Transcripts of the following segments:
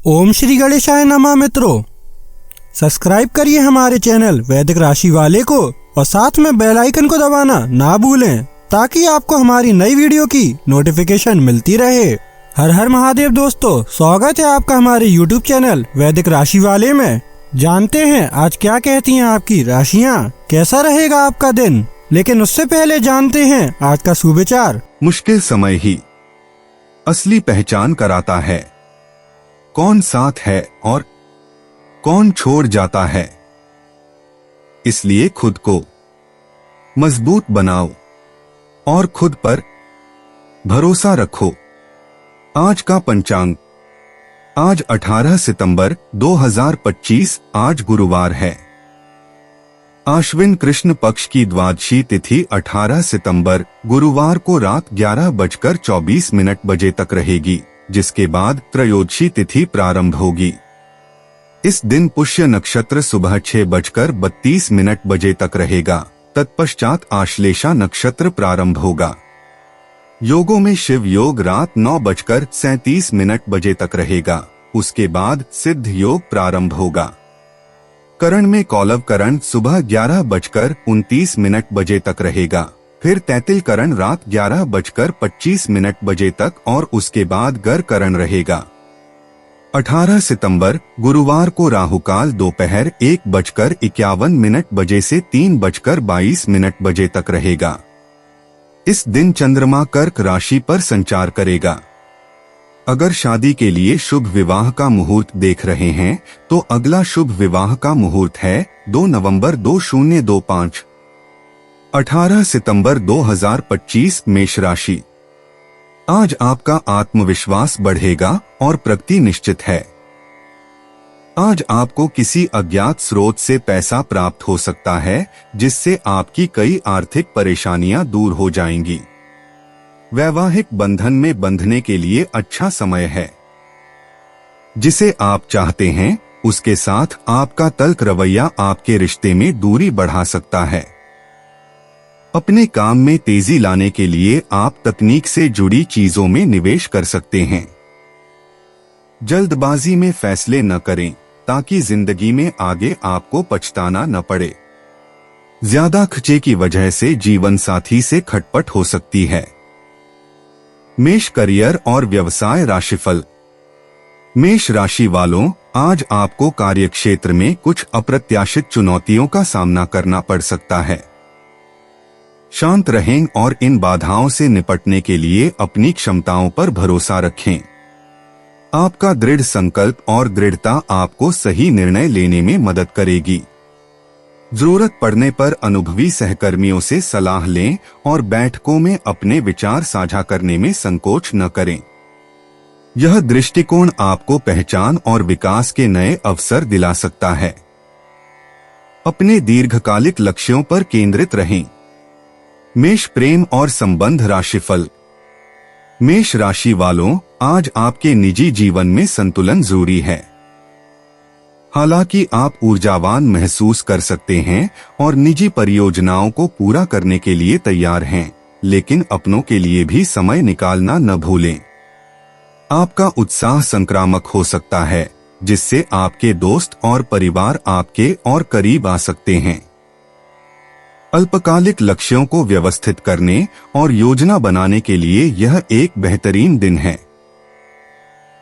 ओम श्री गणेशाय नमः। मित्रों, सब्सक्राइब करिए हमारे चैनल वैदिक राशि वाले को और साथ में बेल आइकन को दबाना ना भूलें ताकि आपको हमारी नई वीडियो की नोटिफिकेशन मिलती रहे। हर हर महादेव दोस्तों, स्वागत है आपका हमारे YouTube चैनल वैदिक राशि वाले में। जानते हैं आज क्या कहती हैं आपकी राशियाँ, कैसा रहेगा आपका दिन। लेकिन उससे पहले जानते हैं आज का सुविचार। मुश्किल समय ही असली पहचान कराता है। कौन साथ है और कौन छोड़ जाता है, इसलिए खुद को मजबूत बनाओ और खुद पर भरोसा रखो। आज का पंचांग, आज 18 सितंबर 2025, आज गुरुवार है। आश्विन कृष्ण पक्ष की द्वादशी तिथि 18 सितंबर गुरुवार को रात 11:24 बजे तक रहेगी, जिसके बाद त्रयोदशी तिथि प्रारंभ होगी। इस दिन पुष्य नक्षत्र सुबह 6:32 बजे तक रहेगा। तत्पश्चात आश्लेषा नक्षत्र प्रारंभ होगा। योगों में शिव योग रात 9:37 बजे तक रहेगा। उसके बाद सिद्ध योग प्रारंभ होगा। करण में कौलव करण सुबह 11:29 बजे तक रहेगा। फिर तैतिल करण रात 11:25 बजे तक और उसके बाद गर करण रहेगा। 18 सितंबर गुरुवार को राहुकाल दोपहर 1:51 बजे से 3:22 बजे तक रहेगा। इस दिन चंद्रमा कर्क राशि पर संचार करेगा। अगर शादी के लिए शुभ विवाह का मुहूर्त देख रहे हैं तो अगला शुभ विवाह का मुहूर्त है 2 नवंबर 2025। 18 सितंबर 2025 मेष राशि। आज आपका आत्मविश्वास बढ़ेगा और प्रगति निश्चित है। आज आपको किसी अज्ञात स्रोत से पैसा प्राप्त हो सकता है, जिससे आपकी कई आर्थिक परेशानियां दूर हो जाएंगी। वैवाहिक बंधन में बंधने के लिए अच्छा समय है। जिसे आप चाहते हैं उसके साथ आपका तल्ख रवैया आपके रिश्ते में दूरी बढ़ा सकता है। अपने काम में तेजी लाने के लिए आप तकनीक से जुड़ी चीजों में निवेश कर सकते हैं। जल्दबाजी में फैसले न करें ताकि जिंदगी में आगे आपको पछताना न पड़े। ज्यादा खर्चे की वजह से जीवन साथी से खटपट हो सकती है। मेष करियर और व्यवसाय राशिफल। मेष राशि वालों, आज आपको कार्यक्षेत्र में कुछ अप्रत्याशित चुनौतियों का सामना करना पड़ सकता है। शांत रहें और इन बाधाओं से निपटने के लिए अपनी क्षमताओं पर भरोसा रखें। आपका दृढ़ संकल्प और दृढ़ता आपको सही निर्णय लेने में मदद करेगी। जरूरत पड़ने पर अनुभवी सहकर्मियों से सलाह लें और बैठकों में अपने विचार साझा करने में संकोच न करें। यह दृष्टिकोण आपको पहचान और विकास के नए अवसर दिला सकता है। अपने दीर्घकालिक लक्ष्यों पर केंद्रित रहें। मेष प्रेम और संबंध राशिफल। मेष राशि वालों, आज आपके निजी जीवन में संतुलन जरूरी है। हालांकि आप ऊर्जावान महसूस कर सकते हैं और निजी परियोजनाओं को पूरा करने के लिए तैयार हैं, लेकिन अपनों के लिए भी समय निकालना न भूलें। आपका उत्साह संक्रामक हो सकता है, जिससे आपके दोस्त और परिवार आपके और करीब आ सकते हैं। अल्पकालिक लक्ष्यों को व्यवस्थित करने और योजना बनाने के लिए यह एक बेहतरीन दिन है।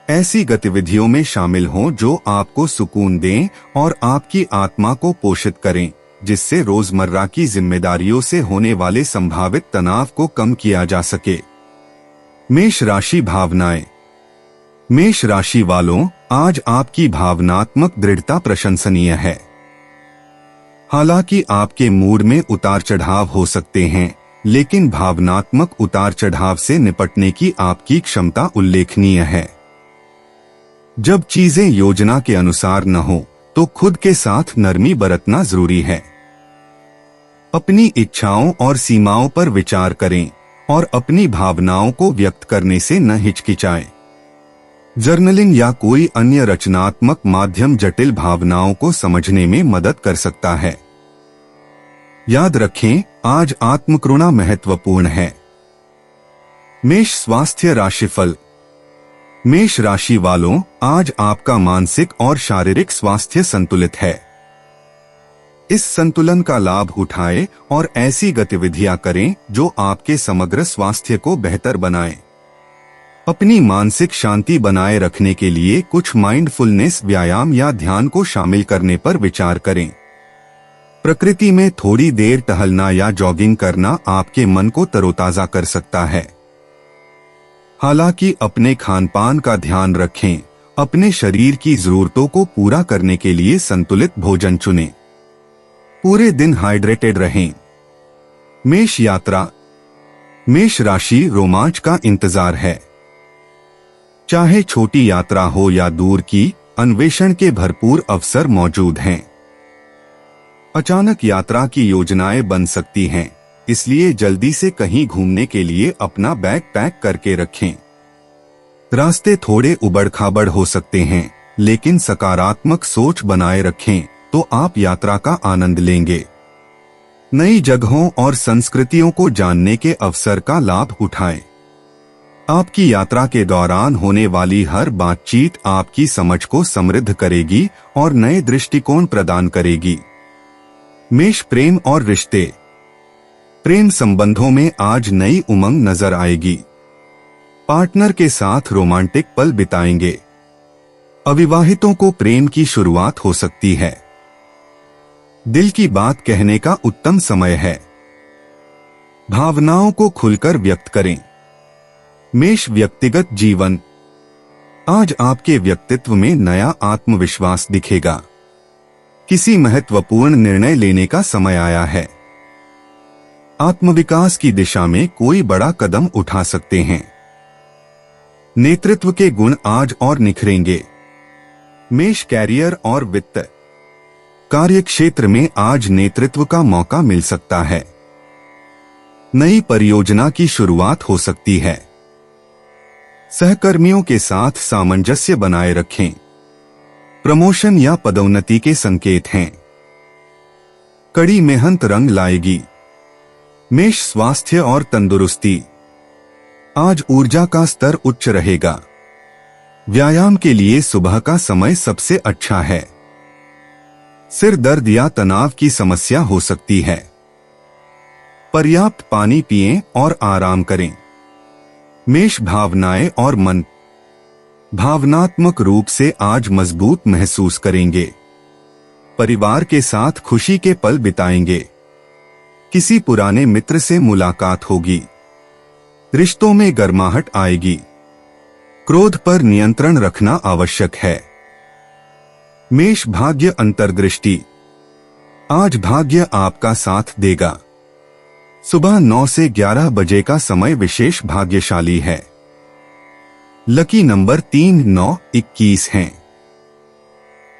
ऐसी गतिविधियों में शामिल हों जो आपको सुकून दें और आपकी आत्मा को पोषित करें, जिससे रोजमर्रा की जिम्मेदारियों से होने वाले संभावित तनाव को कम किया जा सके। मेष राशि भावनाएं। मेष राशि वालों, आज आपकी भावनात्मक दृढ़ता प्रशंसनीय है। हालांकि आपके मूड में उतार चढ़ाव हो सकते हैं, लेकिन भावनात्मक उतार चढ़ाव से निपटने की आपकी क्षमता उल्लेखनीय है। जब चीजें योजना के अनुसार न हो तो खुद के साथ नरमी बरतना जरूरी है। अपनी इच्छाओं और सीमाओं पर विचार करें और अपनी भावनाओं को व्यक्त करने से न हिचकिचाएं। जर्नलिंग या कोई अन्य रचनात्मक माध्यम जटिल भावनाओं को समझने में मदद कर सकता है। याद रखें, आज आत्मकरुणा महत्वपूर्ण है। मेष स्वास्थ्य राशिफल। मेष राशि वालों, आज आपका मानसिक और शारीरिक स्वास्थ्य संतुलित है। इस संतुलन का लाभ उठाएं और ऐसी गतिविधियां करें जो आपके समग्र स्वास्थ्य को बेहतर बनाएं। अपनी मानसिक शांति बनाए रखने के लिए कुछ माइंडफुलनेस व्यायाम या ध्यान को शामिल करने पर विचार करें। प्रकृति में थोड़ी देर टहलना या जॉगिंग करना आपके मन को तरोताजा कर सकता है। हालांकि अपने खानपान का ध्यान रखें, अपने शरीर की जरूरतों को पूरा करने के लिए संतुलित भोजन चुनें। पूरे दिन हाइड्रेटेड रहें। मेष यात्रा। मेष राशि रोमांच का इंतजार है। चाहे छोटी यात्रा हो या दूर की, अन्वेषण के भरपूर अवसर मौजूद हैं। अचानक यात्रा की योजनाएं बन सकती हैं, इसलिए जल्दी से कहीं घूमने के लिए अपना बैग पैक करके रखें। रास्ते थोड़े उबड़-खाबड़ हो सकते हैं, लेकिन सकारात्मक सोच बनाए रखें तो आप यात्रा का आनंद लेंगे। नई जगहों और संस्कृतियों को जानने के अवसर का लाभ उठाएं। आपकी यात्रा के दौरान होने वाली हर बातचीत आपकी समझ को समृद्ध करेगी और नए दृष्टिकोण प्रदान करेगी। मेष प्रेम और रिश्ते। प्रेम संबंधों में आज नई उमंग नजर आएगी। पार्टनर के साथ रोमांटिक पल बिताएंगे। अविवाहितों को प्रेम की शुरुआत हो सकती है। दिल की बात कहने का उत्तम समय है। भावनाओं को खुलकर व्यक्त करें। मेष व्यक्तिगत जीवन। आज आपके व्यक्तित्व में नया आत्मविश्वास दिखेगा। किसी महत्वपूर्ण निर्णय लेने का समय आया है। आत्मविकास की दिशा में कोई बड़ा कदम उठा सकते हैं। नेतृत्व के गुण आज और निखरेंगे। मेष कैरियर और वित्त। कार्यक्षेत्र में आज नेतृत्व का मौका मिल सकता है। नई परियोजना की शुरुआत हो सकती है। सहकर्मियों के साथ सामंजस्य बनाए रखें। प्रमोशन या पदोन्नति के संकेत हैं। कड़ी मेहनत रंग लाएगी। मेष स्वास्थ्य और तंदुरुस्ती। आज ऊर्जा का स्तर उच्च रहेगा। व्यायाम के लिए सुबह का समय सबसे अच्छा है। सिर दर्द या तनाव की समस्या हो सकती है। पर्याप्त पानी पिएं और आराम करें। मेष भावनाएं और मन। भावनात्मक रूप से आज मजबूत महसूस करेंगे। परिवार के साथ खुशी के पल बिताएंगे। किसी पुराने मित्र से मुलाकात होगी। रिश्तों में गर्माहट आएगी। क्रोध पर नियंत्रण रखना आवश्यक है। मेष भाग्य अंतर्दृष्टि। आज भाग्य आपका साथ देगा। सुबह 9 से 11 बजे का समय विशेष भाग्यशाली है। लकी नंबर 3, 9, 21 हैं।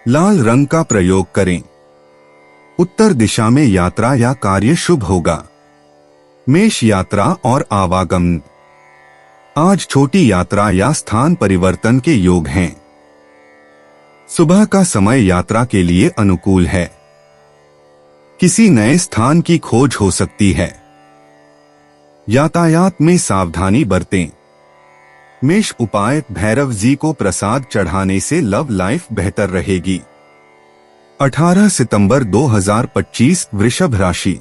लाल रंग का प्रयोग करें। उत्तर दिशा में यात्रा या कार्य शुभ होगा। मेष यात्रा और आवागमन। आज छोटी यात्रा या स्थान परिवर्तन के योग हैं। सुबह का समय यात्रा के लिए अनुकूल है। किसी नए स्थान की खोज हो सकती है। यातायात में सावधानी बरतें। मेष उपाय। भैरव जी को प्रसाद चढ़ाने से लव लाइफ बेहतर रहेगी। 18 सितंबर 2025 वृषभ राशि।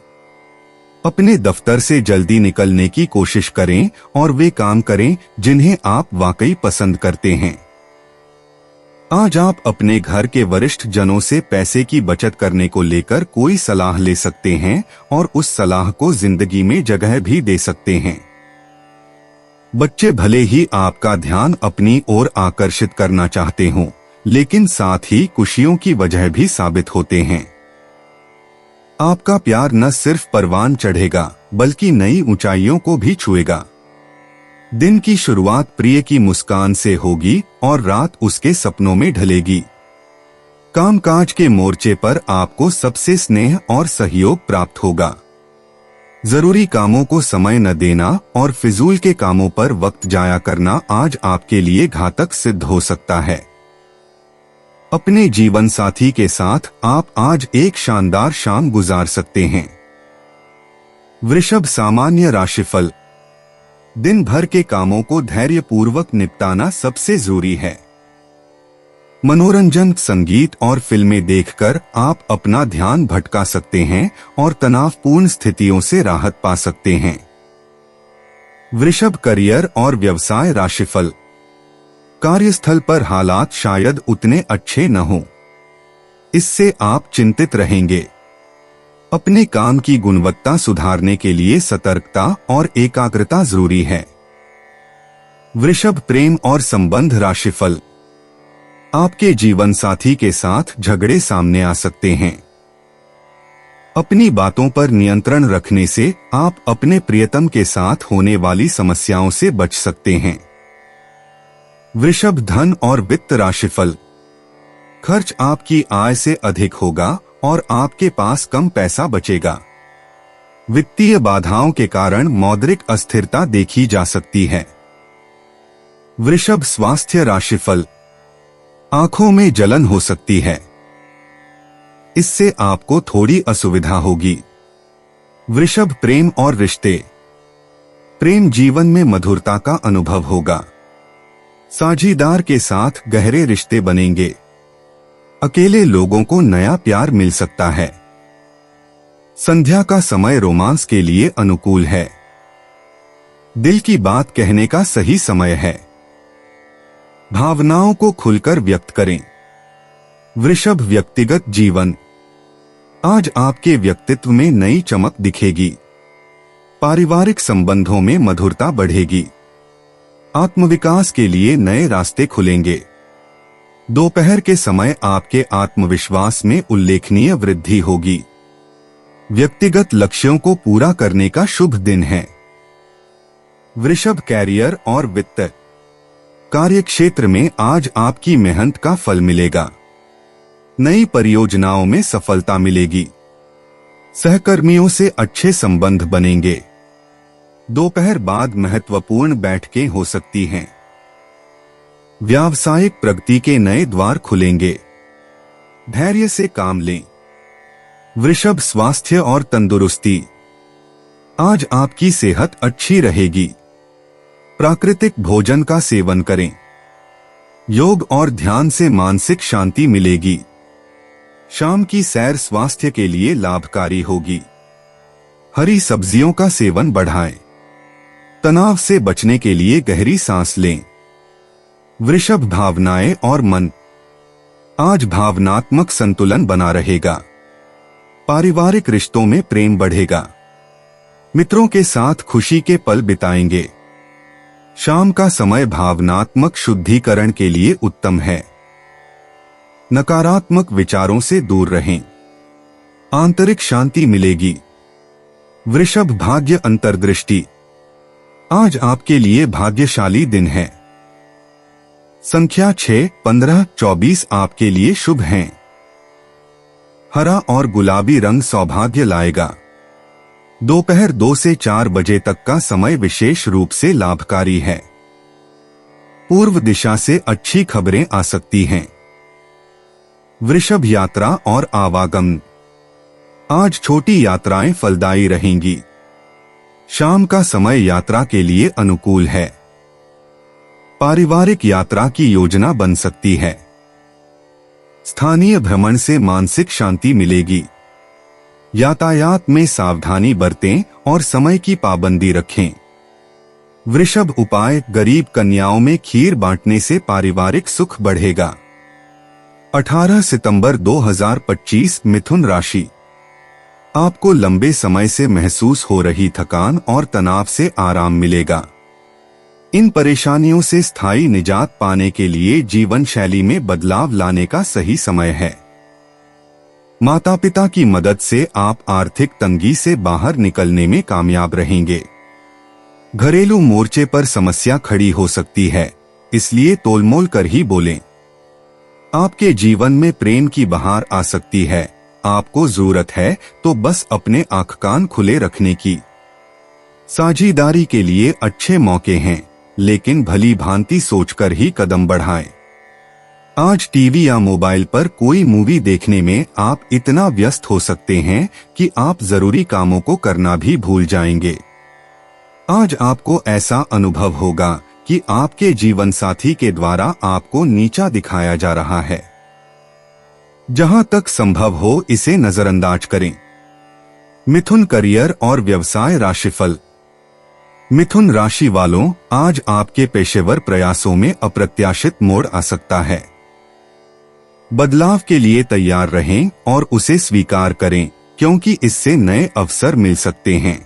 अपने दफ्तर से जल्दी निकलने की कोशिश करें और वे काम करें जिन्हें आप वाकई पसंद करते हैं। आज आप अपने घर के वरिष्ठ जनों से पैसे की बचत करने को लेकर कोई सलाह ले सकते हैं और उस सलाह को जिंदगी में जगह भी दे सकते हैं। बच्चे भले ही आपका ध्यान अपनी ओर आकर्षित करना चाहते हों, लेकिन साथ ही खुशियों की वजह भी साबित होते हैं। आपका प्यार न सिर्फ परवान चढ़ेगा, बल्कि नई ऊंचाइयों को भी छुएगा। दिन की शुरुआत प्रिय की मुस्कान से होगी और रात उसके सपनों में ढलेगी। कामकाज के मोर्चे पर आपको सबसे स्नेह और सहयोग प्राप्त होगा। जरूरी कामों को समय न देना और फिजूल के कामों पर वक्त जाया करना आज आपके लिए घातक सिद्ध हो सकता है। अपने जीवन साथी के साथ आप आज एक शानदार शाम गुजार सकते हैं। वृषभ सामान्य राशिफल। दिन भर के कामों को धैर्यपूर्वक निपटाना सबसे जरूरी है। मनोरंजन, संगीत और फिल्में देखकर आप अपना ध्यान भटका सकते हैं और तनावपूर्ण स्थितियों से राहत पा सकते हैं। वृषभ, करियर और व्यवसाय राशिफल। कार्यस्थल पर हालात शायद उतने अच्छे न हों। इससे आप चिंतित रहेंगे। अपने काम की गुणवत्ता सुधारने के लिए सतर्कता और एकाग्रता जरूरी है। वृषभ, प्रेम और संबंध राशिफल। आपके जीवन साथी के साथ झगड़े सामने आ सकते हैं। अपनी बातों पर नियंत्रण रखने से आप अपने प्रियतम के साथ होने वाली समस्याओं से बच सकते हैं। वृषभ, धन और वित्त राशिफल। खर्च आपकी आय से अधिक होगा और आपके पास कम पैसा बचेगा। वित्तीय बाधाओं के कारण मौद्रिक अस्थिरता देखी जा सकती है। वृषभ, स्वास्थ्य राशिफल। आंखों में जलन हो सकती है। इससे आपको थोड़ी असुविधा होगी। वृषभ, प्रेम और रिश्ते। प्रेम जीवन में मधुरता का अनुभव होगा। साझीदार के साथ गहरे रिश्ते बनेंगे। अकेले लोगों को नया प्यार मिल सकता है। संध्या का समय रोमांस के लिए अनुकूल है। दिल की बात कहने का सही समय है। भावनाओं को खुलकर व्यक्त करें। वृषभ, व्यक्तिगत जीवन। आज आपके व्यक्तित्व में नई चमक दिखेगी। पारिवारिक संबंधों में मधुरता बढ़ेगी। आत्मविकास के लिए नए रास्ते खुलेंगे। दोपहर के समय आपके आत्मविश्वास में उल्लेखनीय वृद्धि होगी। व्यक्तिगत लक्ष्यों को पूरा करने का शुभ दिन है। वृषभ, कैरियर और वित्त। कार्यक्षेत्र में आज आपकी मेहनत का फल मिलेगा। नई परियोजनाओं में सफलता मिलेगी। सहकर्मियों से अच्छे संबंध बनेंगे। दोपहर बाद महत्वपूर्ण बैठकें हो सकती हैं। व्यावसायिक प्रगति के नए द्वार खुलेंगे। धैर्य से काम लें। वृषभ, स्वास्थ्य और तंदुरुस्ती। आज आपकी सेहत अच्छी रहेगी। प्राकृतिक भोजन का सेवन करें। योग और ध्यान से मानसिक शांति मिलेगी। शाम की सैर स्वास्थ्य के लिए लाभकारी होगी। हरी सब्जियों का सेवन बढ़ाएं। तनाव से बचने के लिए गहरी सांस लें। वृषभ, भावनाएं और मन। आज भावनात्मक संतुलन बना रहेगा। पारिवारिक रिश्तों में प्रेम बढ़ेगा। मित्रों के साथ खुशी के पल बिताएंगे। शाम का समय भावनात्मक शुद्धिकरण के लिए उत्तम है। नकारात्मक विचारों से दूर रहें। आंतरिक शांति मिलेगी। वृषभ, भाग्य अंतर्दृष्टि। आज आपके लिए भाग्यशाली दिन है। संख्या 6, 15, 24 आपके लिए शुभ हैं। हरा और गुलाबी रंग सौभाग्य लाएगा। दोपहर 2 से 4 बजे तक का समय विशेष रूप से लाभकारी है। पूर्व दिशा से अच्छी खबरें आ सकती हैं। वृषभ, यात्रा और आवागमन। आज छोटी यात्राएं फलदायी रहेंगी। शाम का समय यात्रा के लिए अनुकूल है। पारिवारिक यात्रा की योजना बन सकती है। स्थानीय भ्रमण से मानसिक शांति मिलेगी। यातायात में सावधानी बरतें और समय की पाबंदी रखें। वृषभ, उपाय। गरीब कन्याओं में खीर बांटने से पारिवारिक सुख बढ़ेगा। 18 सितंबर 2025, मिथुन राशि। आपको लंबे समय से महसूस हो रही थकान और तनाव से आराम मिलेगा। इन परेशानियों से स्थायी निजात पाने के लिए जीवन शैली में बदलाव लाने का सही समय है। माता पिता की मदद से आप आर्थिक तंगी से बाहर निकलने में कामयाब रहेंगे। घरेलू मोर्चे पर समस्या खड़ी हो सकती है, इसलिए तोलमोल कर ही बोलें। आपके जीवन में प्रेम की बहार आ सकती है। आपको जरूरत है तो बस अपने आंख कान खुले रखने की। साझीदारी के लिए अच्छे मौके हैं, लेकिन भली भांति सोचकर ही कदम बढ़ाएं। आज टीवी या मोबाइल पर कोई मूवी देखने में आप इतना व्यस्त हो सकते हैं कि आप जरूरी कामों को करना भी भूल जाएंगे। आज आपको ऐसा अनुभव होगा कि आपके जीवन साथी के द्वारा आपको नीचा दिखाया जा रहा है। जहां तक संभव हो इसे नजरअंदाज करें। मिथुन करियर और व्यवसाय राशिफल। मिथुन राशि वालों, आज आपके पेशेवर प्रयासों में अप्रत्याशित मोड़ आ सकता है। बदलाव के लिए तैयार रहें और उसे स्वीकार करें, क्योंकि इससे नए अवसर मिल सकते हैं।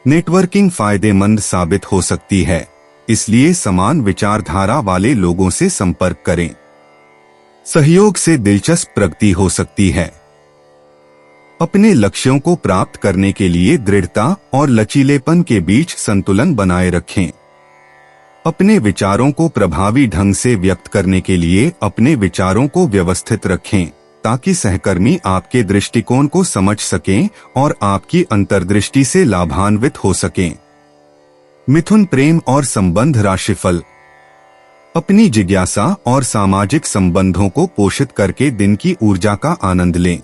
नेटवर्किंग फायदेमंद साबित हो सकती है, इसलिए समान विचारधारा वाले लोगों से संपर्क करें। सहयोग से दिलचस्प प्रगति हो सकती है। अपने लक्ष्यों को प्राप्त करने के लिए दृढ़ता और लचीलेपन के बीच संतुलन बनाए रखें। अपने विचारों को प्रभावी ढंग से व्यक्त करने के लिए अपने विचारों को व्यवस्थित रखें, ताकि सहकर्मी आपके दृष्टिकोण को समझ सकें और आपकी अंतर्दृष्टि से लाभान्वित हो सकें। मिथुन प्रेम और संबंध राशिफल। अपनी जिज्ञासा और सामाजिक संबंधों को पोषित करके दिन की ऊर्जा का आनंद लें।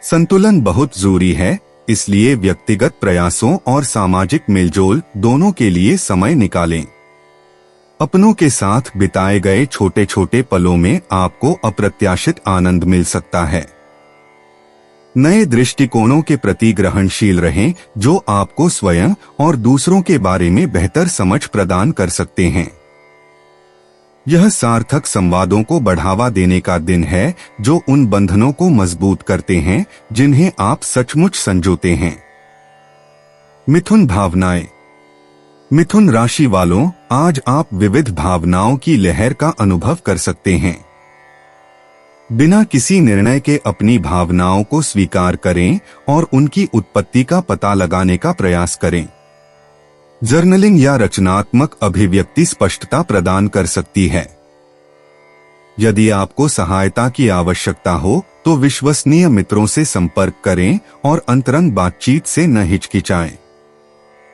संतुलन बहुत जरूरी है, इसलिए व्यक्तिगत प्रयासों और सामाजिक मेलजोल दोनों के लिए समय निकालें। अपनों के साथ बिताए गए छोटे छोटे पलों में आपको अप्रत्याशित आनंद मिल सकता है। नए दृष्टिकोणों के प्रति ग्रहणशील रहें, जो आपको स्वयं और दूसरों के बारे में बेहतर समझ प्रदान कर सकते हैं। यह सार्थक संवादों को बढ़ावा देने का दिन है, जो उन बंधनों को मजबूत करते हैं जिन्हें आप सचमुच संजोते हैं। मिथुन भावनाएं। मिथुन राशि वालों, आज आप विविध भावनाओं की लहर का अनुभव कर सकते हैं। बिना किसी निर्णय के अपनी भावनाओं को स्वीकार करें और उनकी उत्पत्ति का पता लगाने का प्रयास करें। जर्नलिंग या रचनात्मक अभिव्यक्ति स्पष्टता प्रदान कर सकती है। यदि आपको सहायता की आवश्यकता हो तो विश्वसनीय मित्रों से संपर्क करें और अंतरंग बातचीत से न हिचकिचाएं।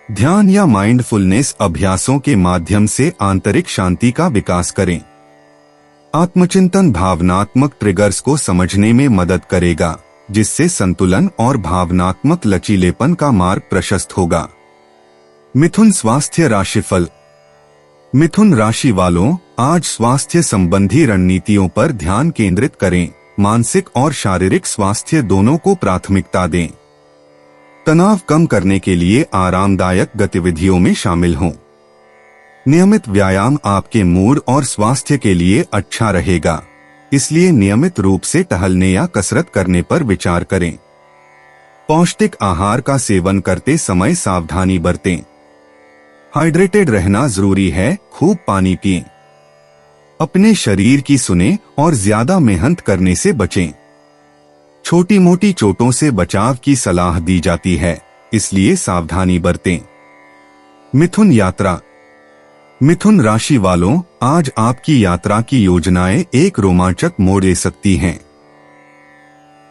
ध्यान या माइंडफुलनेस अभ्यासों के माध्यम से आंतरिक शांति का विकास करें। आत्मचिंतन भावनात्मक ट्रिगर्स को समझने में मदद करेगा, जिससे संतुलन और भावनात्मक लचीलेपन का मार्ग प्रशस्त होगा। मिथुन स्वास्थ्य राशिफल। मिथुन राशि वालों, आज स्वास्थ्य संबंधी रणनीतियों पर ध्यान केंद्रित करें। मानसिक और शारीरिक स्वास्थ्य दोनों को प्राथमिकता दें। तनाव कम करने के लिए आरामदायक गतिविधियों में शामिल हों। नियमित व्यायाम आपके मूड और स्वास्थ्य के लिए अच्छा रहेगा, इसलिए नियमित रूप से टहलने या कसरत करने पर विचार करें। पौष्टिक आहार का सेवन करते समय सावधानी बरतें। हाइड्रेटेड रहना जरूरी है, खूब पानी पिएं। अपने शरीर की सुनें और ज्यादा मेहनत करने से बचें। छोटी मोटी चोटों से बचाव की सलाह दी जाती है, इसलिए सावधानी बरतें। मिथुन यात्रा। मिथुन राशि वालों, आज आपकी यात्रा की योजनाएं एक रोमांचक मोड़ ले सकती हैं।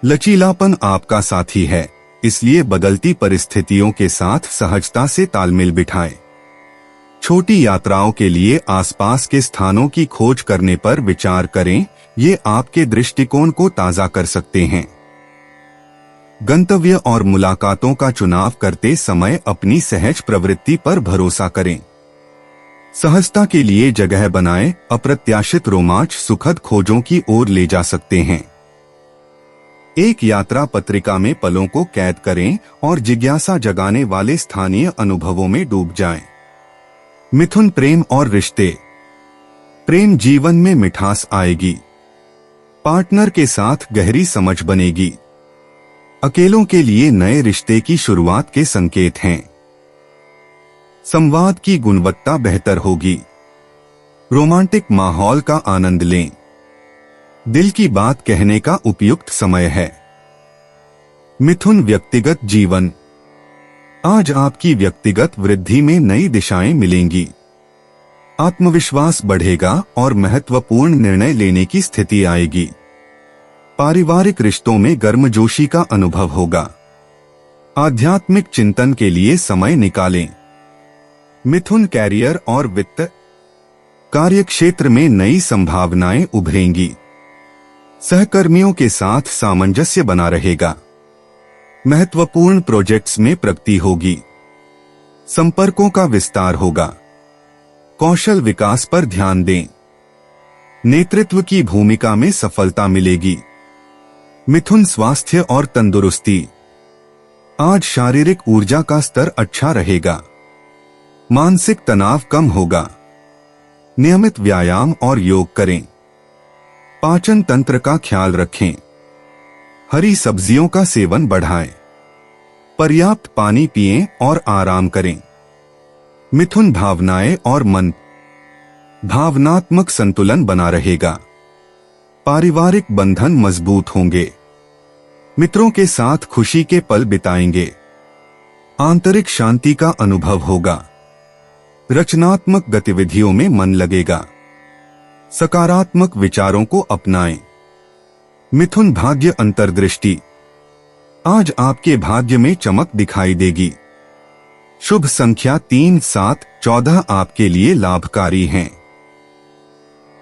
लचीलापन आपका साथी है, इसलिए बदलती परिस्थितियों के साथ सहजता से तालमेल बिठाएं। छोटी यात्राओं के लिए आसपास के स्थानों की खोज करने पर विचार करें, ये आपके दृष्टिकोण को ताज़ा कर सकते हैं। गंतव्य और मुलाकातों का चुनाव करते समय अपनी सहज प्रवृत्ति पर भरोसा करें। सहजता के लिए जगह बनाएं, अप्रत्याशित रोमांच सुखद खोजों की ओर ले जा सकते हैं। एक यात्रा पत्रिका में पलों को कैद करें और जिज्ञासा जगाने वाले स्थानीय अनुभवों में डूब जाएं। मिथुन प्रेम और रिश्ते। प्रेम जीवन में मिठास आएगी। पार्टनर के साथ गहरी समझ बनेगी। अकेलों के लिए नए रिश्ते की शुरुआत के संकेत हैं। संवाद की गुणवत्ता बेहतर होगी। रोमांटिक माहौल का आनंद लें। दिल की बात कहने का उपयुक्त समय है। मिथुन व्यक्तिगत जीवन। आज आपकी व्यक्तिगत वृद्धि में नई दिशाएं मिलेंगी। आत्मविश्वास बढ़ेगा और महत्वपूर्ण निर्णय लेने की स्थिति आएगी। पारिवारिक रिश्तों में गर्मजोशी का अनुभव होगा। आध्यात्मिक चिंतन के लिए समय निकालें। मिथुन कैरियर और वित्त। कार्यक्षेत्र में नई संभावनाएं उभरेंगी। सहकर्मियों के साथ सामंजस्य बना रहेगा। महत्वपूर्ण प्रोजेक्ट्स में प्रगति होगी। संपर्कों का विस्तार होगा। कौशल विकास पर ध्यान दें। नेतृत्व की भूमिका में सफलता मिलेगी। मिथुन स्वास्थ्य और तंदुरुस्ती। आज शारीरिक ऊर्जा का स्तर अच्छा रहेगा। मानसिक तनाव कम होगा। नियमित व्यायाम और योग करें। पाचन तंत्र का ख्याल रखें। हरी सब्जियों का सेवन बढ़ाएं। पर्याप्त पानी पिएं और आराम करें। मिथुन भावनाएं और मन। भावनात्मक संतुलन बना रहेगा। पारिवारिक बंधन मजबूत होंगे। मित्रों के साथ खुशी के पल बिताएंगे। आंतरिक शांति का अनुभव होगा। रचनात्मक गतिविधियों में मन लगेगा। सकारात्मक विचारों को अपनाएं। मिथुन भाग्य अंतर्दृष्टि। आज आपके भाग्य में चमक दिखाई देगी। शुभ संख्या 3, 7, 14 आपके लिए लाभकारी हैं।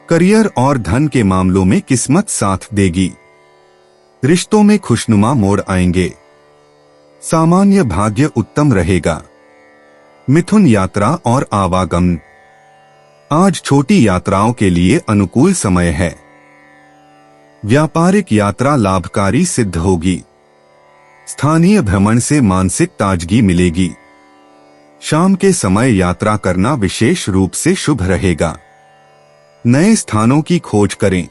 करियर और धन के मामलों में किस्मत साथ देगी। रिश्तों में खुशनुमा मोड़ आएंगे। सामान्य भाग्य उत्तम रहेगा। मिथुन यात्रा और आवागमन। आज छोटी यात्राओं के लिए अनुकूल समय है। व्यापारिक यात्रा लाभकारी सिद्ध होगी। स्थानीय भ्रमण से मानसिक ताजगी मिलेगी। शाम के समय यात्रा करना विशेष रूप से शुभ रहेगा। नए स्थानों की खोज करें।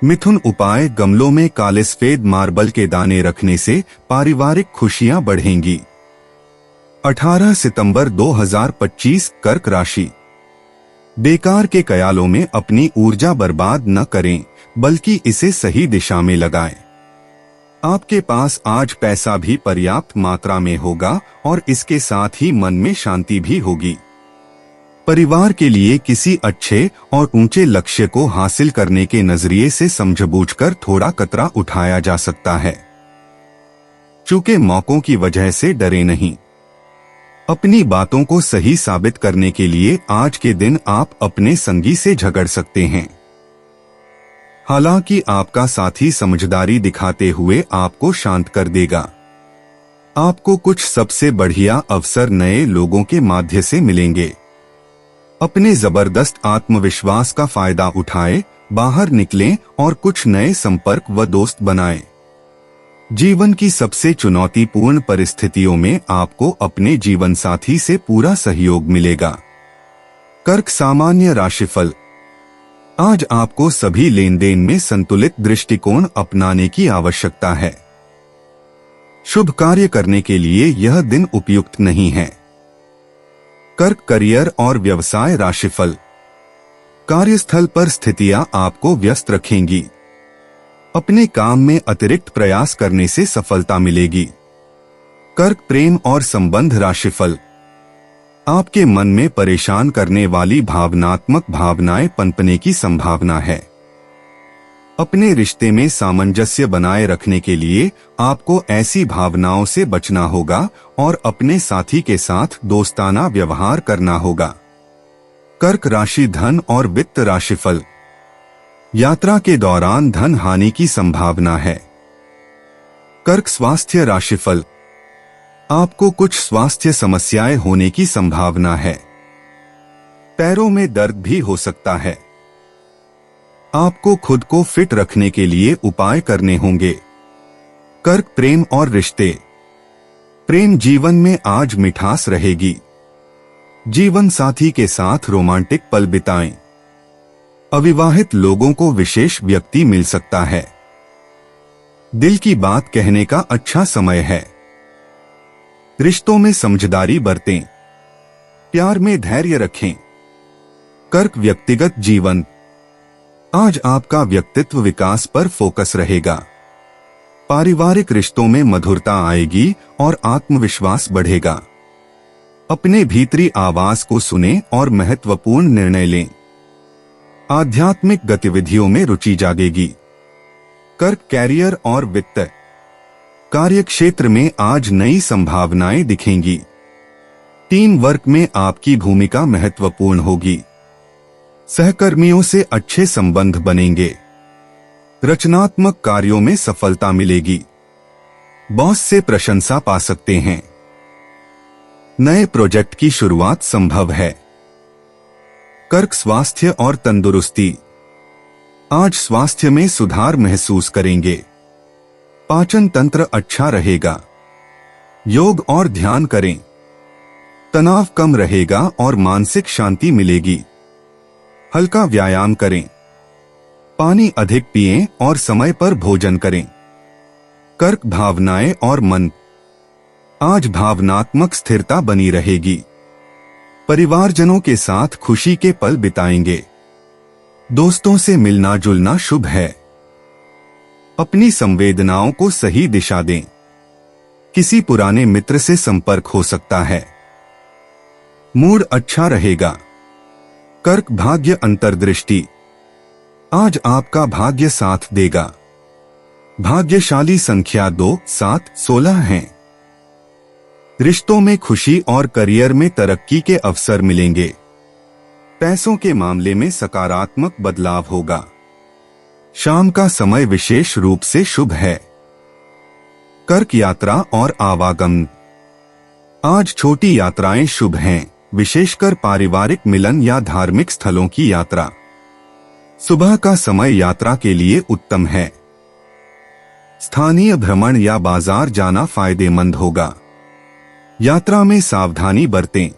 मिथुन उपाय। गमलों में काले सफेद मार्बल के दाने रखने से पारिवारिक खुशियां बढ़ेंगी। 18 सितंबर 2025 कर्क राशि। बेकार के कयालों में अपनी ऊर्जा बर्बाद न करें, बल्कि इसे सही दिशा में लगाएं। आपके पास आज पैसा भी पर्याप्त मात्रा में होगा और इसके साथ ही मन में शांति भी होगी। परिवार के लिए किसी अच्छे और ऊंचे लक्ष्य को हासिल करने के नजरिए से समझबूझकर थोड़ा कतरा उठाया जा सकता है। चूंकि मौकों की वजह से डरे नहीं। अपनी बातों को सही साबित करने के लिए आज के दिन आप अपने संगी से झगड़ सकते हैं। हालांकि आपका साथी समझदारी दिखाते हुए आपको शांत कर देगा। आपको कुछ सबसे बढ़िया अवसर नए लोगों के माध्यम से मिलेंगे। अपने जबरदस्त आत्मविश्वास का फायदा उठाएं, बाहर निकलें और कुछ नए संपर्क व दोस्त बनाएं। जीवन की सबसे चुनौतीपूर्ण परिस्थितियों में आपको अपने जीवन साथी से पूरा सहयोग मिलेगा। कर्क सामान्य राशिफल। आज आपको सभी लेन देन में संतुलित दृष्टिकोण अपनाने की आवश्यकता है। शुभ कार्य करने के लिए यह दिन उपयुक्त नहीं है। कर्क करियर और व्यवसाय राशिफल। कार्यस्थल पर स्थितियां आपको व्यस्त रखेंगी। अपने काम में अतिरिक्त प्रयास करने से सफलता मिलेगी। कर्क प्रेम और संबंध राशिफल। आपके मन में परेशान करने वाली भावनात्मक भावनाएं पनपने की संभावना है। अपने रिश्ते में सामंजस्य बनाए रखने के लिए आपको ऐसी भावनाओं से बचना होगा और अपने साथी के साथ दोस्ताना व्यवहार करना होगा। कर्क राशि धन और वित्त राशिफल। यात्रा के दौरान धन हानि की संभावना है। कर्क स्वास्थ्य राशिफल। आपको कुछ स्वास्थ्य समस्याएं होने की संभावना है। पैरों में दर्द भी हो सकता है। आपको खुद को फिट रखने के लिए उपाय करने होंगे। कर्क प्रेम और रिश्ते। प्रेम जीवन में आज मिठास रहेगी। जीवन साथी के साथ रोमांटिक पल बिताएं। अविवाहित लोगों को विशेष व्यक्ति मिल सकता है। दिल की बात कहने का अच्छा समय है। रिश्तों में समझदारी बरतें। प्यार में धैर्य रखें। कर्क व्यक्तिगत जीवन। आज आपका व्यक्तित्व विकास पर फोकस रहेगा। पारिवारिक रिश्तों में मधुरता आएगी और आत्मविश्वास बढ़ेगा। अपने भीतरी आवाज को सुनें और महत्वपूर्ण निर्णय लें। आध्यात्मिक गतिविधियों में रुचि जागेगी। कर्क कैरियर और वित्त। कार्य क्षेत्र में आज नई संभावनाएं दिखेंगी। टीम वर्क में आपकी भूमिका महत्वपूर्ण होगी। सहकर्मियों से अच्छे संबंध बनेंगे। रचनात्मक कार्यों में सफलता मिलेगी। बॉस से प्रशंसा पा सकते हैं। नए प्रोजेक्ट की शुरुआत संभव है। कर्क स्वास्थ्य और तंदुरुस्ती। आज स्वास्थ्य में सुधार महसूस करेंगे। पाचन तंत्र अच्छा रहेगा। योग और ध्यान करें। तनाव कम रहेगा और मानसिक शांति मिलेगी। हल्का व्यायाम करें। पानी अधिक पिएं और समय पर भोजन करें। कर्क भावनाएं और मन। आज भावनात्मक स्थिरता बनी रहेगी। परिवारजनों के साथ खुशी के पल बिताएंगे। दोस्तों से मिलना जुलना शुभ है। अपनी संवेदनाओं को सही दिशा दें। किसी पुराने मित्र से संपर्क हो सकता है। मूड अच्छा रहेगा। कर्क भाग्य अंतर्दृष्टि। आज आपका भाग्य साथ देगा। भाग्यशाली संख्या 2, 7, 16 हैं। रिश्तों में खुशी और करियर में तरक्की के अवसर मिलेंगे। पैसों के मामले में सकारात्मक बदलाव होगा। शाम का समय विशेष रूप से शुभ है। कर्क यात्रा और आवागमन। आज छोटी यात्राएं शुभ हैं, विशेषकर पारिवारिक मिलन या धार्मिक स्थलों की यात्रा। सुबह का समय यात्रा के लिए उत्तम है। स्थानीय भ्रमण या बाजार जाना फायदेमंद होगा। यात्रा में सावधानी बरतें।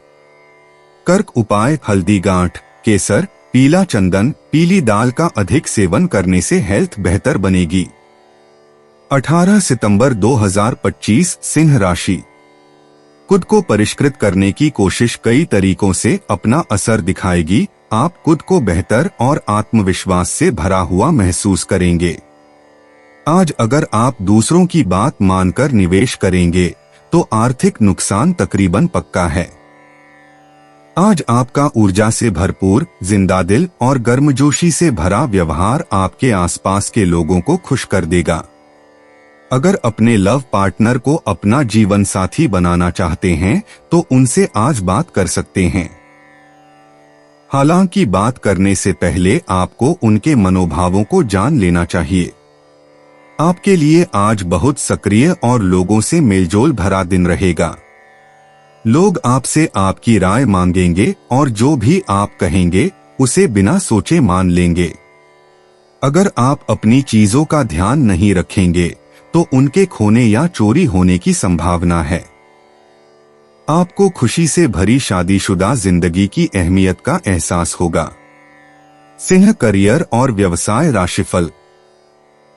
कर्क उपाय: हल्दी गांठ, केसर, पीला चंदन, पीली दाल का अधिक सेवन करने से हेल्थ बेहतर बनेगी। 18 सितंबर 2025 सिंह राशि। खुद को परिष्कृत करने की कोशिश कई तरीकों से अपना असर दिखाएगी। आप खुद को बेहतर और आत्मविश्वास से भरा हुआ महसूस करेंगे। आज अगर आप दूसरों की बात मानकर निवेश करेंगे तो आर्थिक नुकसान तकरीबन पक्का है। आज आपका ऊर्जा से भरपूर, जिंदादिल और गर्मजोशी से भरा व्यवहार आपके आसपास के लोगों को खुश कर देगा। अगर अपने लव पार्टनर को अपना जीवन साथी बनाना चाहते हैं तो उनसे आज बात कर सकते हैं। हालांकि बात करने से पहले आपको उनके मनोभावों को जान लेना चाहिए। आपके लिए आज बहुत सक्रिय और लोगों से मेलजोल भरा दिन रहेगा। लोग आपसे आपकी राय मांगेंगे और जो भी आप कहेंगे उसे बिना सोचे मान लेंगे। अगर आप अपनी चीजों का ध्यान नहीं रखेंगे तो उनके खोने या चोरी होने की संभावना है। आपको खुशी से भरी शादीशुदा जिंदगी की अहमियत का एहसास होगा। सिंह करियर और व्यवसाय राशिफल।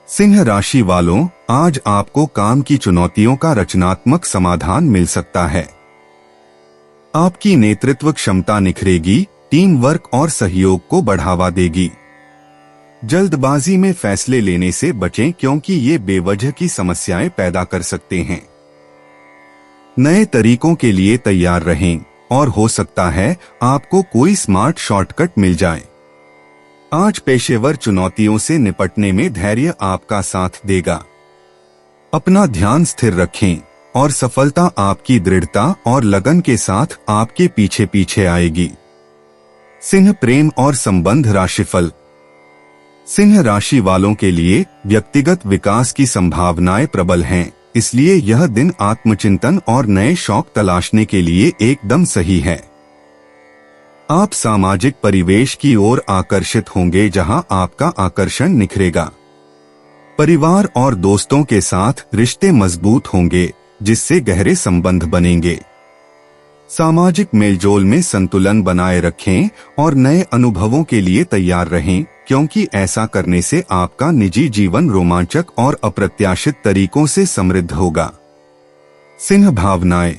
सिंह राशि वालों, आज आपको काम की चुनौतियों का रचनात्मक समाधान मिल सकता है। आपकी नेतृत्व क्षमता निखरेगी, टीम वर्क और सहयोग को बढ़ावा देगी। जल्दबाजी में फैसले लेने से बचें क्योंकि ये बेवजह की समस्याएं पैदा कर सकते हैं। नए तरीकों के लिए तैयार रहें और हो सकता है आपको कोई स्मार्ट शॉर्टकट मिल जाए। आज पेशेवर चुनौतियों से निपटने में धैर्य आपका साथ देगा। अपना ध्यान स्थिर रखें और सफलता आपकी दृढ़ता और लगन के साथ आपके पीछे पीछे आएगी। सिंह प्रेम और संबंध राशिफल। सिंह राशि वालों के लिए व्यक्तिगत विकास की संभावनाएं प्रबल हैं, इसलिए यह दिन आत्मचिंतन और नए शौक तलाशने के लिए एकदम सही है। आप सामाजिक परिवेश की ओर आकर्षित होंगे जहां आपका आकर्षण निखरेगा। परिवार और दोस्तों के साथ रिश्ते मजबूत होंगे जिससे गहरे संबंध बनेंगे। सामाजिक मेलजोल में संतुलन बनाए रखें और नए अनुभवों के लिए तैयार रहें क्योंकि ऐसा करने से आपका निजी जीवन रोमांचक और अप्रत्याशित तरीकों से समृद्ध होगा। सिंह भावनाएं।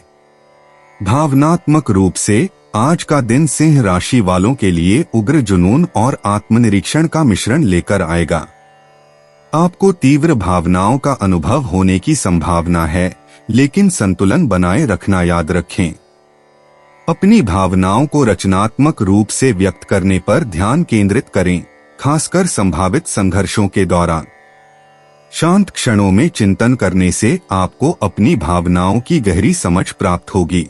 भावनात्मक रूप से आज का दिन सिंह राशि वालों के लिए उग्र जुनून और आत्मनिरीक्षण का मिश्रण लेकर आएगा। आपको तीव्र भावनाओं का अनुभव होने की संभावना है, लेकिन संतुलन बनाए रखना याद रखें। अपनी भावनाओं को रचनात्मक रूप से व्यक्त करने पर ध्यान केंद्रित करें, खासकर संभावित संघर्षों के दौरान। शांत क्षणों में चिंतन करने से आपको अपनी भावनाओं की गहरी समझ प्राप्त होगी।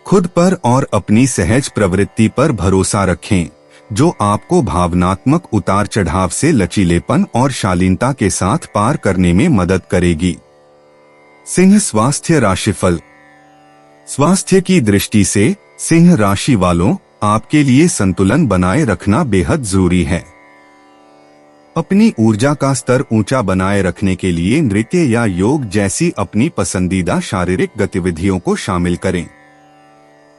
खुद पर और अपनी सहज प्रवृत्ति पर भरोसा रखें, जो आपको भावनात्मक उतार चढ़ाव से लचीलेपन और शालीनता के साथ पार करने में मदद करेगी। सिंह स्वास्थ्य राशिफल। स्वास्थ्य की दृष्टि से सिंह राशि वालों, आपके लिए संतुलन बनाए रखना बेहद जरूरी है। अपनी ऊर्जा का स्तर ऊंचा बनाए रखने के लिए नृत्य या योग जैसी अपनी पसंदीदा शारीरिक गतिविधियों को शामिल करें।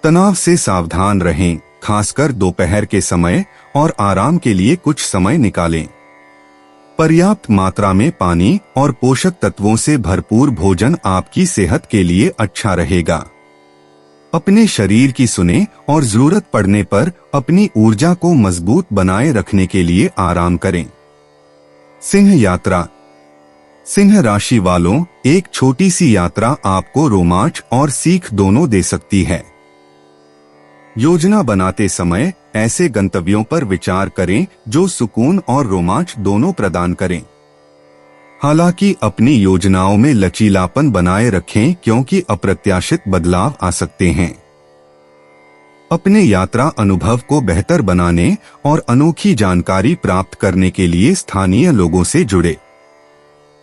तनाव से सावधान रहें, खासकर दोपहर के समय, और आराम के लिए कुछ समय निकालें। पर्याप्त मात्रा में पानी और पोषक तत्वों से भरपूर भोजन आपकी सेहत के लिए अच्छा रहेगा। अपने शरीर की सुने और जरूरत पड़ने पर अपनी ऊर्जा को मजबूत बनाए रखने के लिए आराम करें। सिंह यात्रा। सिंह राशि वालों, एक छोटी सी यात्रा आपको रोमांच और सीख दोनों दे सकती है। योजना बनाते समय ऐसे गंतव्यों पर विचार करें जो सुकून और रोमांच दोनों प्रदान करें। हालांकि अपनी योजनाओं में लचीलापन बनाए रखें क्योंकि अप्रत्याशित बदलाव आ सकते हैं। अपने यात्रा अनुभव को बेहतर बनाने और अनोखी जानकारी प्राप्त करने के लिए स्थानीय लोगों से जुड़े।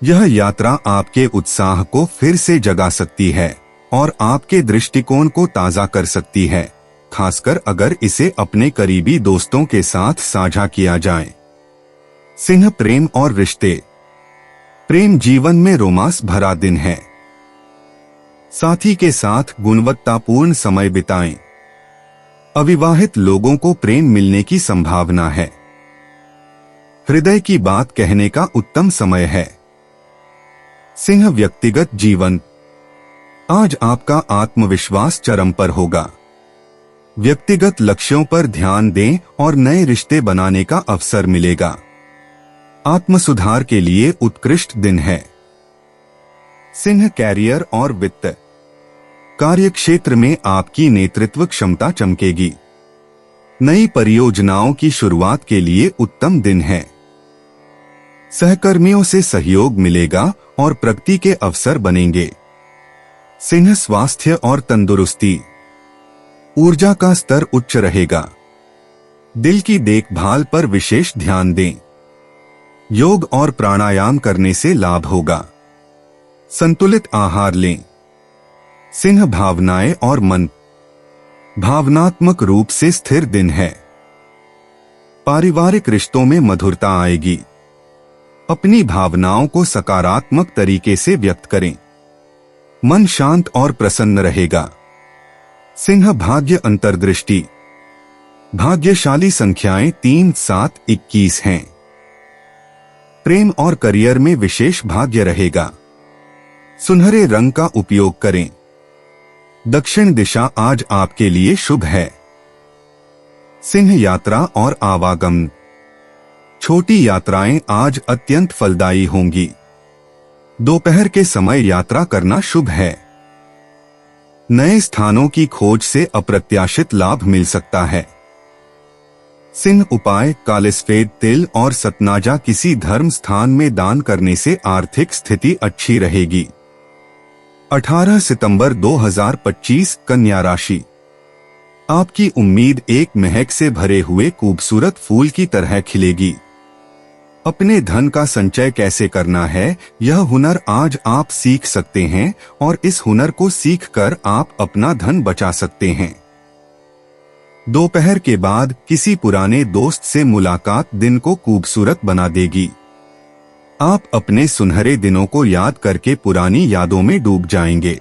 यह यात्रा आपके उत्साह को फिर से जगा सकती है और आपके दृष्टिकोण को ताज़ा कर सकती है, खासकर अगर इसे अपने करीबी दोस्तों के साथ साझा किया जाए। सिंह प्रेम और रिश्ते। प्रेम जीवन में रोमांस भरा दिन है। साथी के साथ गुणवत्तापूर्ण समय बिताएं। अविवाहित लोगों को प्रेम मिलने की संभावना है। हृदय की बात कहने का उत्तम समय है। सिंह व्यक्तिगत जीवन। आज आपका आत्मविश्वास चरम पर होगा। व्यक्तिगत लक्ष्यों पर ध्यान दें और नए रिश्ते बनाने का अवसर मिलेगा। आत्मसुधार के लिए उत्कृष्ट दिन है। सिंह कैरियर और वित्त। कार्यक्षेत्र में आपकी नेतृत्व क्षमता चमकेगी। नई परियोजनाओं की शुरुआत के लिए उत्तम दिन है। सहकर्मियों से सहयोग मिलेगा और प्रगति के अवसर बनेंगे। सिंह स्वास्थ्य और तंदुरुस्ती। ऊर्जा का स्तर उच्च रहेगा। दिल की देखभाल पर विशेष ध्यान दें। योग और प्राणायाम करने से लाभ होगा। संतुलित आहार लें। सिंह भावनाएं और मन। भावनात्मक रूप से स्थिर दिन है। पारिवारिक रिश्तों में मधुरता आएगी। अपनी भावनाओं को सकारात्मक तरीके से व्यक्त करें। मन शांत और प्रसन्न रहेगा। सिंह भाग्य अंतर्दृष्टि। भाग्यशाली संख्याएं 3, 7, 21 हैं। प्रेम और करियर में विशेष भाग्य रहेगा। सुनहरे रंग का उपयोग करें। दक्षिण दिशा आज आपके लिए शुभ है। सिंह यात्रा और आवागमन। छोटी यात्राएं आज अत्यंत फलदायी होंगी। दोपहर के समय यात्रा करना शुभ है। नए स्थानों की खोज से अप्रत्याशित लाभ मिल सकता है। सिंह उपाय। काले सफेद तिल और सतनाजा किसी धर्म स्थान में दान करने से आर्थिक स्थिति अच्छी रहेगी। 18 सितंबर 2025 कन्या राशि। आपकी उम्मीद एक महक से भरे हुए खूबसूरत फूल की तरह खिलेगी। अपने धन का संचय कैसे करना है, यह हुनर आज आप सीख सकते हैं और इस हुनर को सीखकर आप अपना धन बचा सकते हैं। दोपहर के बाद किसी पुराने दोस्त से मुलाकात दिन को खूबसूरत बना देगी। आप अपने सुनहरे दिनों को याद करके पुरानी यादों में डूब जाएंगे।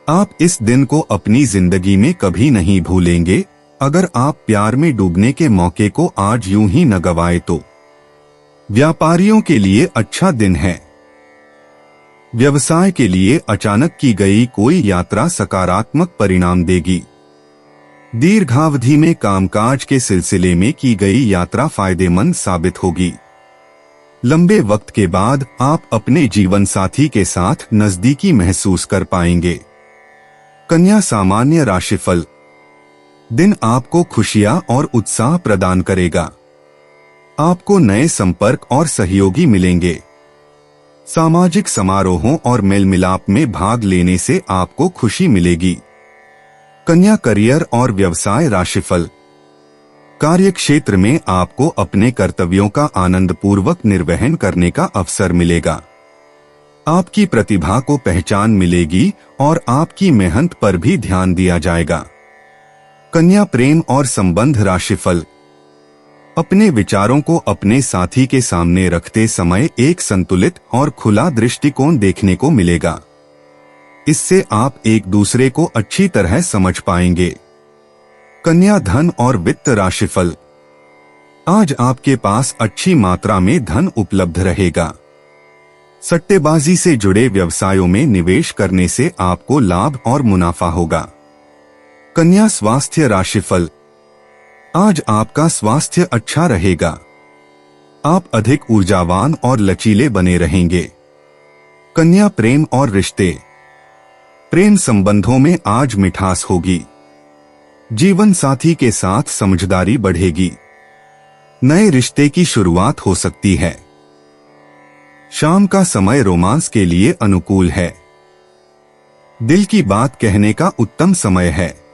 आप इस दिन को अपनी जिंदगी में कभी नहीं भूलेंगे। अगर आप प्यार में डूबने के मौके को आज यूं ही न गवाए तो। व्यापारियों के लिए अच्छा दिन है। व्यवसाय के लिए अचानक की गई कोई यात्रा सकारात्मक परिणाम देगी। दीर्घावधि में कामकाज के सिलसिले में की गई यात्रा फायदेमंद साबित होगी। लंबे वक्त के बाद आप अपने जीवन साथी के साथ नजदीकी महसूस कर पाएंगे। कन्या सामान्य राशिफल। दिन आपको खुशियां और उत्साह प्रदान करेगा। आपको नए संपर्क और सहयोगी मिलेंगे। सामाजिक समारोहों और मेल मिलाप में भाग लेने से आपको खुशी मिलेगी। कन्या करियर और व्यवसाय राशिफल। कार्यक्षेत्र में आपको अपने कर्तव्यों का आनंदपूर्वक निर्वहन करने का अवसर मिलेगा। आपकी प्रतिभा को पहचान मिलेगी और आपकी मेहनत पर भी ध्यान दिया जाएगा। कन्या प्रेम और संबंध राशिफल। अपने विचारों को अपने साथी के सामने रखते समय एक संतुलित और खुला दृष्टिकोण देखने को मिलेगा। इससे आप एक दूसरे को अच्छी तरह समझ पाएंगे। कन्या धन और वित्त राशिफल। आज आपके पास अच्छी मात्रा में धन उपलब्ध रहेगा। सट्टेबाजी से जुड़े व्यवसायों में निवेश करने से आपको लाभ और मुनाफा होगा। कन्या स्वास्थ्य राशिफल। आज आपका स्वास्थ्य अच्छा रहेगा। आप अधिक ऊर्जावान और लचीले बने रहेंगे। कन्या प्रेम और रिश्ते। प्रेम संबंधों में आज मिठास होगी। जीवन साथी के साथ समझदारी बढ़ेगी। नए रिश्ते की शुरुआत हो सकती है। शाम का समय रोमांस के लिए अनुकूल है। दिल की बात कहने का उत्तम समय है।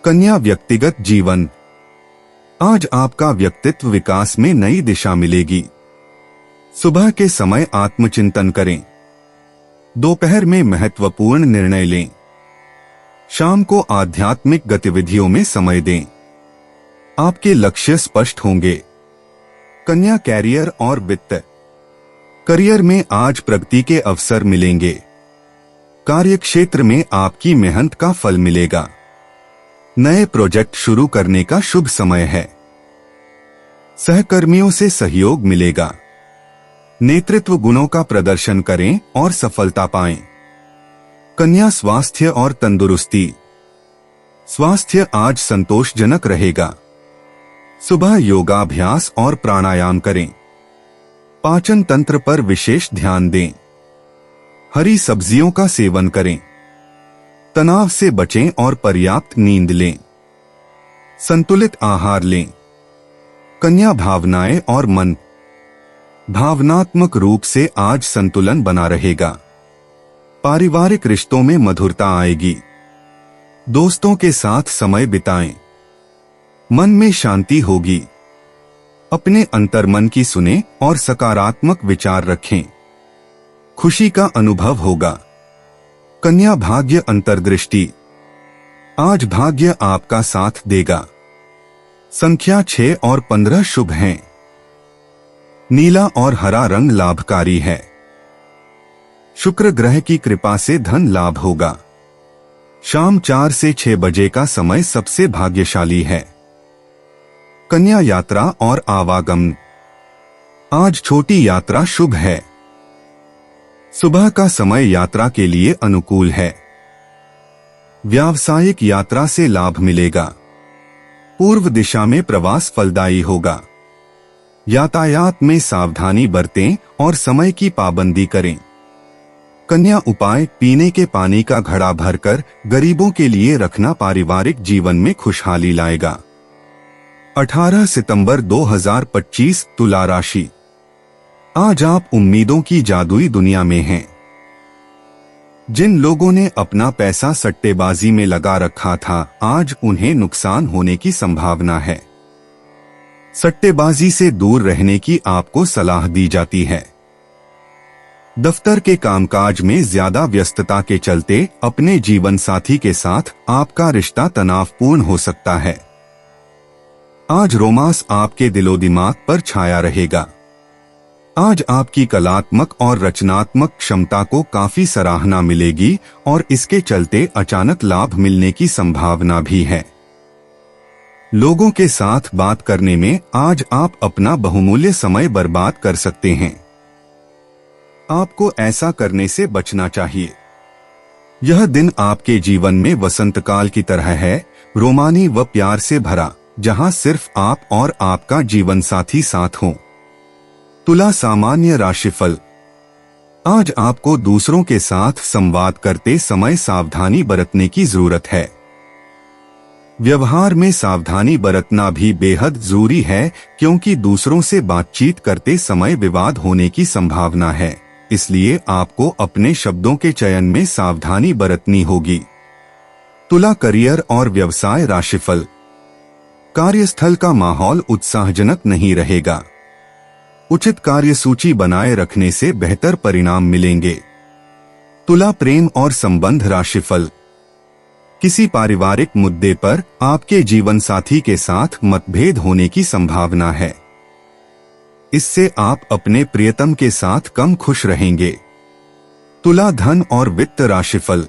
कन्या व्यक्तिगत जीवन। आज आपका व्यक्तित्व विकास में नई दिशा मिलेगी। सुबह के समय आत्मचिंतन करें। दोपहर में महत्वपूर्ण निर्णय लें। शाम को आध्यात्मिक गतिविधियों में समय दें। आपके लक्ष्य स्पष्ट होंगे। कन्या कैरियर और वित्त। करियर में आज प्रगति के अवसर मिलेंगे। कार्यक्षेत्र में आपकी मेहनत का फल मिलेगा। नए प्रोजेक्ट शुरू करने का शुभ समय है। सहकर्मियों से सहयोग मिलेगा। नेतृत्व गुणों का प्रदर्शन करें और सफलता पाएं। कन्या स्वास्थ्य और तंदुरुस्ती। स्वास्थ्य आज संतोषजनक रहेगा। सुबह योगाभ्यास और प्राणायाम करें। पाचन तंत्र पर विशेष ध्यान दें। हरी सब्जियों का सेवन करें। तनाव से बचें और पर्याप्त नींद लें। संतुलित आहार लें। कन्या भावनाएं और मन। भावनात्मक रूप से आज संतुलन बना रहेगा। पारिवारिक रिश्तों में मधुरता आएगी। दोस्तों के साथ समय बिताएं। मन में शांति होगी। अपने अंतर्मन की सुने और सकारात्मक विचार रखें। खुशी का अनुभव होगा। कन्या भाग्य अंतर्दृष्टि। आज भाग्य आपका साथ देगा। संख्या 6 और 15 शुभ हैं। नीला और हरा रंग लाभकारी है। शुक्र ग्रह की कृपा से धन लाभ होगा। शाम 4 से 6 बजे का समय सबसे भाग्यशाली है। कन्या यात्रा और आवागमन। आज छोटी यात्रा शुभ है। सुबह का समय यात्रा के लिए अनुकूल है। व्यावसायिक यात्रा से लाभ मिलेगा। पूर्व दिशा में प्रवास फलदायी होगा। यातायात में सावधानी बरतें और समय की पाबंदी करें। कन्या उपाय। पीने के पानी का घड़ा भरकर गरीबों के लिए रखना पारिवारिक जीवन में खुशहाली लाएगा। 18 सितंबर 2025 तुला राशि। आज आप उम्मीदों की जादुई दुनिया में हैं। जिन लोगों ने अपना पैसा सट्टेबाजी में लगा रखा था, आज उन्हें नुकसान होने की संभावना है। सट्टेबाजी से दूर रहने की आपको सलाह दी जाती है। दफ्तर के कामकाज में ज्यादा व्यस्तता के चलते अपने जीवन साथी के साथ आपका रिश्ता तनावपूर्ण हो सकता है। आज रोमांस आपके दिलो दिमाग पर छाया रहेगा। आज आपकी कलात्मक और रचनात्मक क्षमता को काफी सराहना मिलेगी और इसके चलते अचानक लाभ मिलने की संभावना भी है। लोगों के साथ बात करने में आज आप अपना बहुमूल्य समय बर्बाद कर सकते हैं। आपको ऐसा करने से बचना चाहिए। यह दिन आपके जीवन में वसंतकाल की तरह है, रोमानी व प्यार से भरा, जहां सिर्फ आप और आपका जीवन साथी साथ हो। तुला सामान्य राशिफल। आज आपको दूसरों के साथ संवाद करते समय सावधानी बरतने की जरूरत है। व्यवहार में सावधानी बरतना भी बेहद जरूरी है, क्योंकि दूसरों से बातचीत करते समय विवाद होने की संभावना है। इसलिए आपको अपने शब्दों के चयन में सावधानी बरतनी होगी। तुला करियर और व्यवसाय राशिफल। कार्यस्थल का माहौल उत्साहजनक नहीं रहेगा। उचित कार्य सूची बनाए रखने से बेहतर परिणाम मिलेंगे। तुला प्रेम और संबंध राशिफल। किसी पारिवारिक मुद्दे पर आपके जीवन साथी के साथ मतभेद होने की संभावना है। इससे आप अपने प्रियतम के साथ कम खुश रहेंगे। तुला धन और वित्त राशिफल।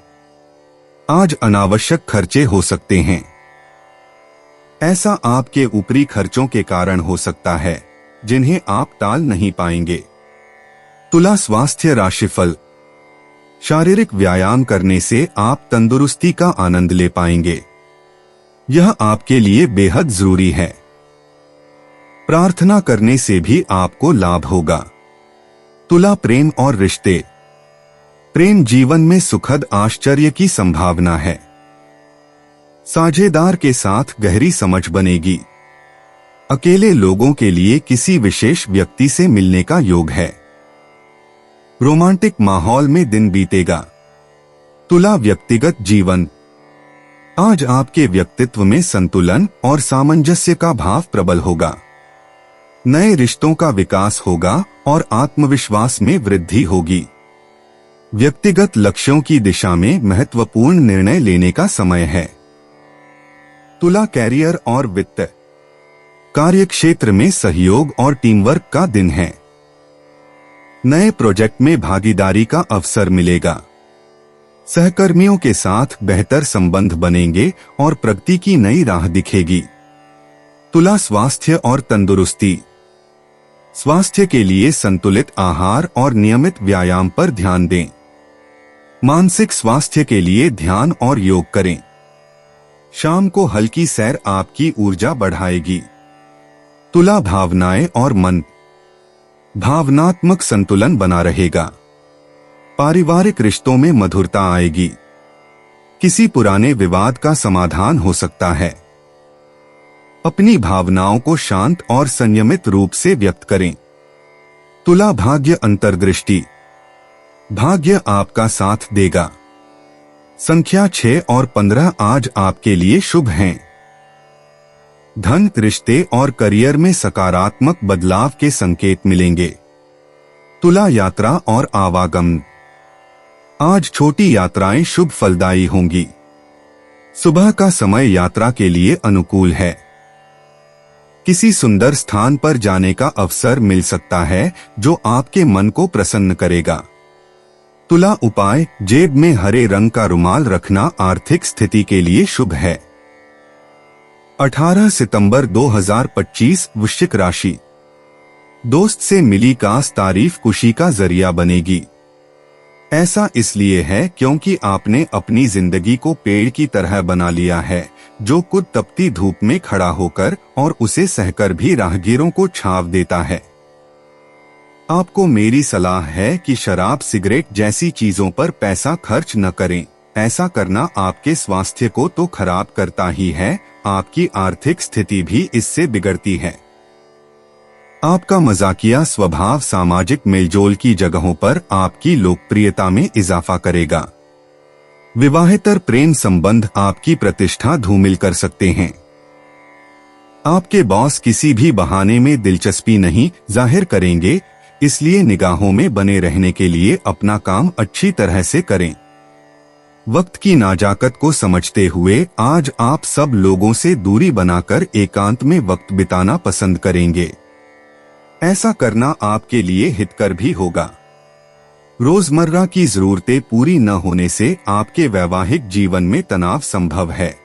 आज अनावश्यक खर्चे हो सकते हैं। ऐसा आपके ऊपरी खर्चों के कारण हो सकता है जिन्हें आप टाल नहीं पाएंगे। तुला स्वास्थ्य राशिफल। शारीरिक व्यायाम करने से आप तंदुरुस्ती का आनंद ले पाएंगे। यह आपके लिए बेहद जरूरी है। प्रार्थना करने से भी आपको लाभ होगा। तुला प्रेम और रिश्ते। प्रेम जीवन में सुखद आश्चर्य की संभावना है। साझेदार के साथ गहरी समझ बनेगी। अकेले लोगों के लिए किसी विशेष व्यक्ति से मिलने का योग है। रोमांटिक माहौल में दिन बीतेगा। तुला व्यक्तिगत जीवन। आज आपके व्यक्तित्व में संतुलन और सामंजस्य का भाव प्रबल होगा। नए रिश्तों का विकास होगा और आत्मविश्वास में वृद्धि होगी। व्यक्तिगत लक्ष्यों की दिशा में महत्वपूर्ण निर्णय लेने का समय है। तुला कैरियर और वित्त। कार्यक्षेत्र में सहयोग और टीमवर्क का दिन है। नए प्रोजेक्ट में भागीदारी का अवसर मिलेगा। सहकर्मियों के साथ बेहतर संबंध बनेंगे और प्रगति की नई राह दिखेगी। तुला स्वास्थ्य और तंदुरुस्ती। स्वास्थ्य के लिए संतुलित आहार और नियमित व्यायाम पर ध्यान दें। मानसिक स्वास्थ्य के लिए ध्यान और योग करें। शाम को हल्की सैर आपकी ऊर्जा बढ़ाएगी। तुला भावनाएं और मन। भावनात्मक संतुलन बना रहेगा। पारिवारिक रिश्तों में मधुरता आएगी। किसी पुराने विवाद का समाधान हो सकता है। अपनी भावनाओं को शांत और संयमित रूप से व्यक्त करें। तुला भाग्य अंतर्दृष्टि। भाग्य आपका साथ देगा। संख्या 6 और 15 आज आपके लिए शुभ हैं। धन, रिश्ते और करियर में सकारात्मक बदलाव के संकेत मिलेंगे। तुला यात्रा और आवागमन। आज छोटी यात्राएं शुभ फलदायी होंगी। सुबह का समय यात्रा के लिए अनुकूल है। किसी सुंदर स्थान पर जाने का अवसर मिल सकता है जो आपके मन को प्रसन्न करेगा। तुला उपाय। जेब में हरे रंग का रुमाल रखना आर्थिक स्थिति के लिए शुभ है। 18 सितंबर 2025 वृश्चिक राशि। दोस्त से मिली खास तारीफ खुशी का जरिया बनेगी। ऐसा इसलिए है क्योंकि आपने अपनी जिंदगी को पेड़ की तरह बना लिया है जो खुद तपती धूप में खड़ा होकर और उसे सहकर भी राहगीरों को छांव देता है। आपको मेरी सलाह है कि शराब, सिगरेट जैसी चीजों पर पैसा खर्च न करें। ऐसा करना आपके स्वास्थ्य को तो खराब करता ही है, आपकी आर्थिक स्थिति भी इससे बिगड़ती है। आपका मजाकिया स्वभाव सामाजिक मेलजोल की जगहों पर आपकी लोकप्रियता में इजाफा करेगा। विवाहेतर प्रेम संबंध आपकी प्रतिष्ठा धूमिल कर सकते हैं। आपके बॉस किसी भी बहाने में दिलचस्पी नहीं जाहिर करेंगे, इसलिए निगाहों में बने रहने के लिए अपना काम अच्छी तरह से करें। वक्त की नाजाकत को समझते हुए आज आप सब लोगों से दूरी बनाकर एकांत में वक्त बिताना पसंद करेंगे। ऐसा करना आपके लिए हितकर भी होगा। रोजमर्रा की जरूरतें पूरी न होने से आपके वैवाहिक जीवन में तनाव संभव है।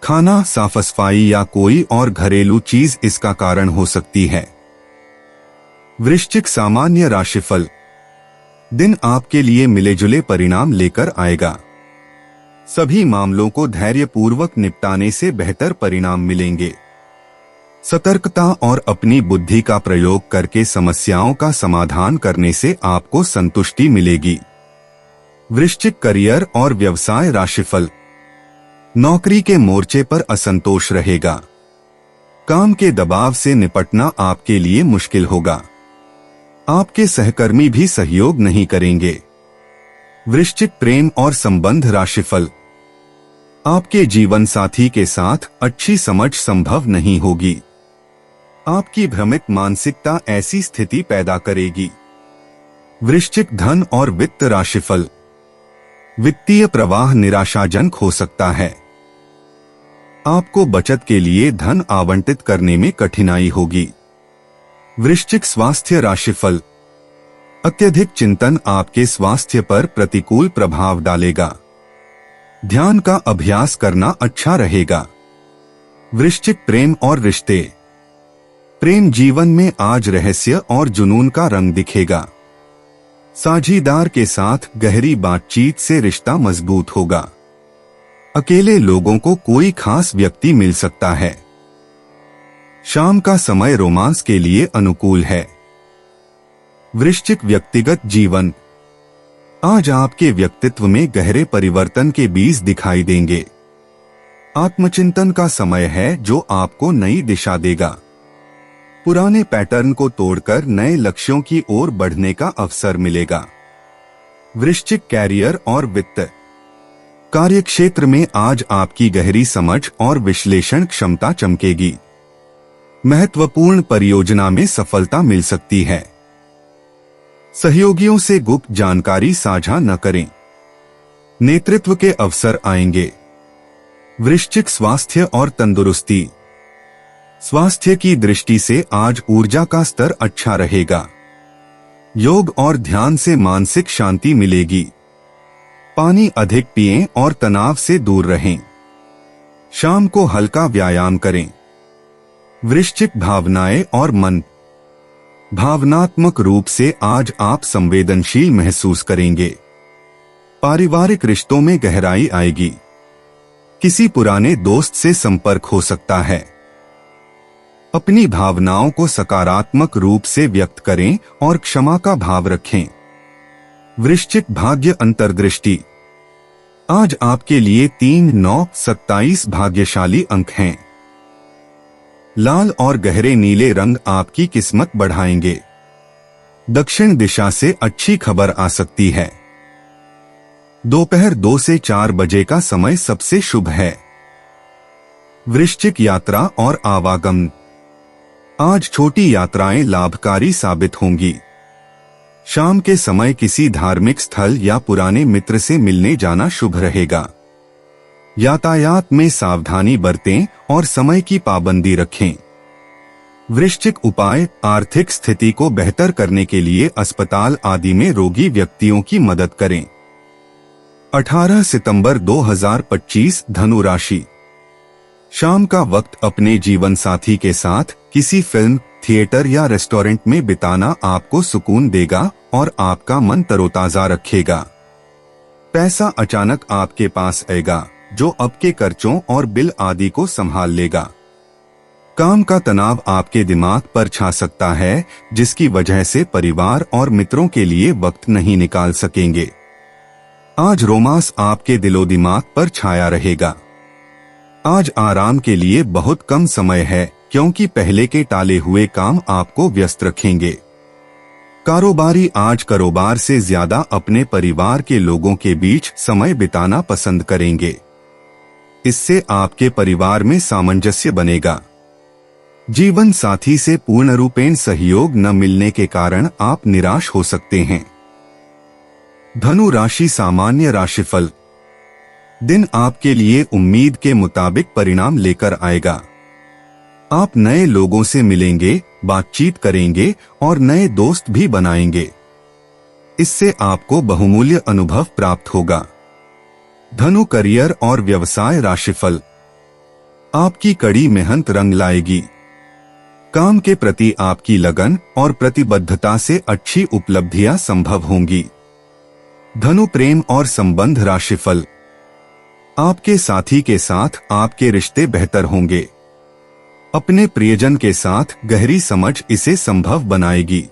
खाना, साफ सफाई या कोई और घरेलू चीज इसका कारण हो सकती है। वृश्चिक सामान्य राशिफल। दिन आपके लिए मिले-जुले परिणाम लेकर आएगा। सभी मामलों को धैर्यपूर्वक निपटाने से बेहतर परिणाम मिलेंगे। सतर्कता और अपनी बुद्धि का प्रयोग करके समस्याओं का समाधान करने से आपको संतुष्टि मिलेगी। वृश्चिक करियर और व्यवसाय राशिफल। नौकरी के मोर्चे पर असंतोष रहेगा। काम के दबाव से निपटना आपके लिए मुश्किल होगा। आपके सहकर्मी भी सहयोग नहीं करेंगे। वृश्चिक प्रेम और संबंध राशिफल। आपके जीवन साथी के साथ अच्छी समझ संभव नहीं होगी। आपकी भ्रमित मानसिकता ऐसी स्थिति पैदा करेगी। वृश्चिक धन और वित्त राशिफल। वित्तीय प्रवाह निराशाजनक हो सकता है। आपको बचत के लिए धन आवंटित करने में कठिनाई होगी। वृश्चिक स्वास्थ्य राशिफल। अत्यधिक चिंतन आपके स्वास्थ्य पर प्रतिकूल प्रभाव डालेगा। ध्यान का अभ्यास करना अच्छा रहेगा। वृश्चिक प्रेम और रिश्ते। प्रेम जीवन में आज रहस्य और जुनून का रंग दिखेगा। साझीदार के साथ गहरी बातचीत से रिश्ता मजबूत होगा। अकेले लोगों को कोई खास व्यक्ति मिल सकता है। शाम का समय रोमांस के लिए अनुकूल है। वृश्चिक व्यक्तिगत जीवन। आज आपके व्यक्तित्व में गहरे परिवर्तन के बीज दिखाई देंगे। आत्मचिंतन का समय है जो आपको नई दिशा देगा। पुराने पैटर्न को तोड़कर नए लक्ष्यों की ओर बढ़ने का अवसर मिलेगा। वृश्चिक कैरियर और वित्त। कार्यक्षेत्र में आज आपकी गहरी समझ और विश्लेषण क्षमता चमकेगी। महत्वपूर्ण परियोजना में सफलता मिल सकती है। सहयोगियों से गुप्त जानकारी साझा न करें। नेतृत्व के अवसर आएंगे। वृश्चिक स्वास्थ्य और तंदुरुस्ती। स्वास्थ्य की दृष्टि से आज ऊर्जा का स्तर अच्छा रहेगा। योग और ध्यान से मानसिक शांति मिलेगी। पानी अधिक पिएं और तनाव से दूर रहें। शाम को हल्का व्यायाम करें। वृश्चिक भावनाएं और मन। भावनात्मक रूप से आज आप संवेदनशील महसूस करेंगे। पारिवारिक रिश्तों में गहराई आएगी। किसी पुराने दोस्त से संपर्क हो सकता है। अपनी भावनाओं को सकारात्मक रूप से व्यक्त करें और क्षमा का भाव रखें। वृश्चिक भाग्य अंतर्दृष्टि। आज आपके लिए 3, 9, 27 भाग्यशाली अंक हैं। लाल और गहरे नीले रंग आपकी किस्मत बढ़ाएंगे। दक्षिण दिशा से अच्छी खबर आ सकती है। दोपहर 2 से 4 बजे का समय सबसे शुभ है। वृश्चिक यात्रा और आवागमन। आज छोटी यात्राएं लाभकारी साबित होंगी। शाम के समय किसी धार्मिक स्थल या पुराने मित्र से मिलने जाना शुभ रहेगा। यातायात में सावधानी बरतें और समय की पाबंदी रखें। वृश्चिक उपाय। आर्थिक स्थिति को बेहतर करने के लिए अस्पताल आदि में रोगी व्यक्तियों की मदद करें। 18 सितंबर 2025 धनु राशि। शाम का वक्त अपने जीवन साथी के साथ किसी फिल्म, थिएटर या रेस्टोरेंट में बिताना आपको सुकून देगा और आपका मन तरोताजा रखेगा। पैसा अचानक आपके पास आएगा जो आपके खर्चों और बिल आदि को संभाल लेगा। काम का तनाव आपके दिमाग पर छा सकता है जिसकी वजह से परिवार और मित्रों के लिए वक्त नहीं निकाल सकेंगे। आज रोमांस आपके दिलो दिमाग पर छाया रहेगा। आज आराम के लिए बहुत कम समय है क्योंकि पहले के टाले हुए काम आपको व्यस्त रखेंगे। कारोबारी आज कारोबार से ज्यादा अपने परिवार के लोगों के बीच समय बिताना पसंद करेंगे। इससे आपके परिवार में सामंजस्य बनेगा। जीवन साथी से पूर्ण रूपेण सहयोग न मिलने के कारण आप निराश हो सकते हैं। धनु राशि सामान्य राशिफल। दिन आपके लिए उम्मीद के मुताबिक परिणाम लेकर आएगा। आप नए लोगों से मिलेंगे, बातचीत करेंगे और नए दोस्त भी बनाएंगे। इससे आपको बहुमूल्य अनुभव प्राप्त होगा। धनु करियर और व्यवसाय राशिफल। आपकी कड़ी मेहनत रंग लाएगी। काम के प्रति आपकी लगन और प्रतिबद्धता से अच्छी उपलब्धियां संभव होंगी। धनु प्रेम और संबंध राशिफल। आपके साथी के साथ आपके रिश्ते बेहतर होंगे। अपने प्रियजन के साथ गहरी समझ इसे संभव बनाएगी।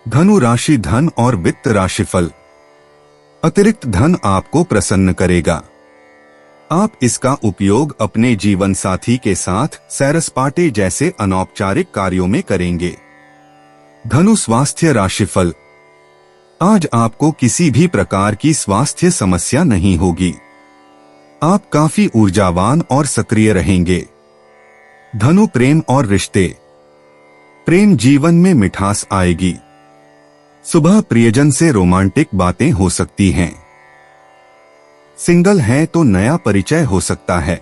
धनु राशि धन और वित्त राशिफल। अतिरिक्त धन आपको प्रसन्न करेगा। आप इसका उपयोग अपने जीवन साथी के साथ सैर सपाटे जैसे अनौपचारिक कार्यों में करेंगे। धनु स्वास्थ्य राशिफल। आज आपको किसी भी प्रकार की स्वास्थ्य समस्या नहीं होगी। आप काफी ऊर्जावान और सक्रिय रहेंगे। धनु प्रेम और रिश्ते। प्रेम जीवन में मिठास आएगी। सुबह प्रियजन से रोमांटिक बातें हो सकती हैं। सिंगल हैं तो नया परिचय हो सकता है।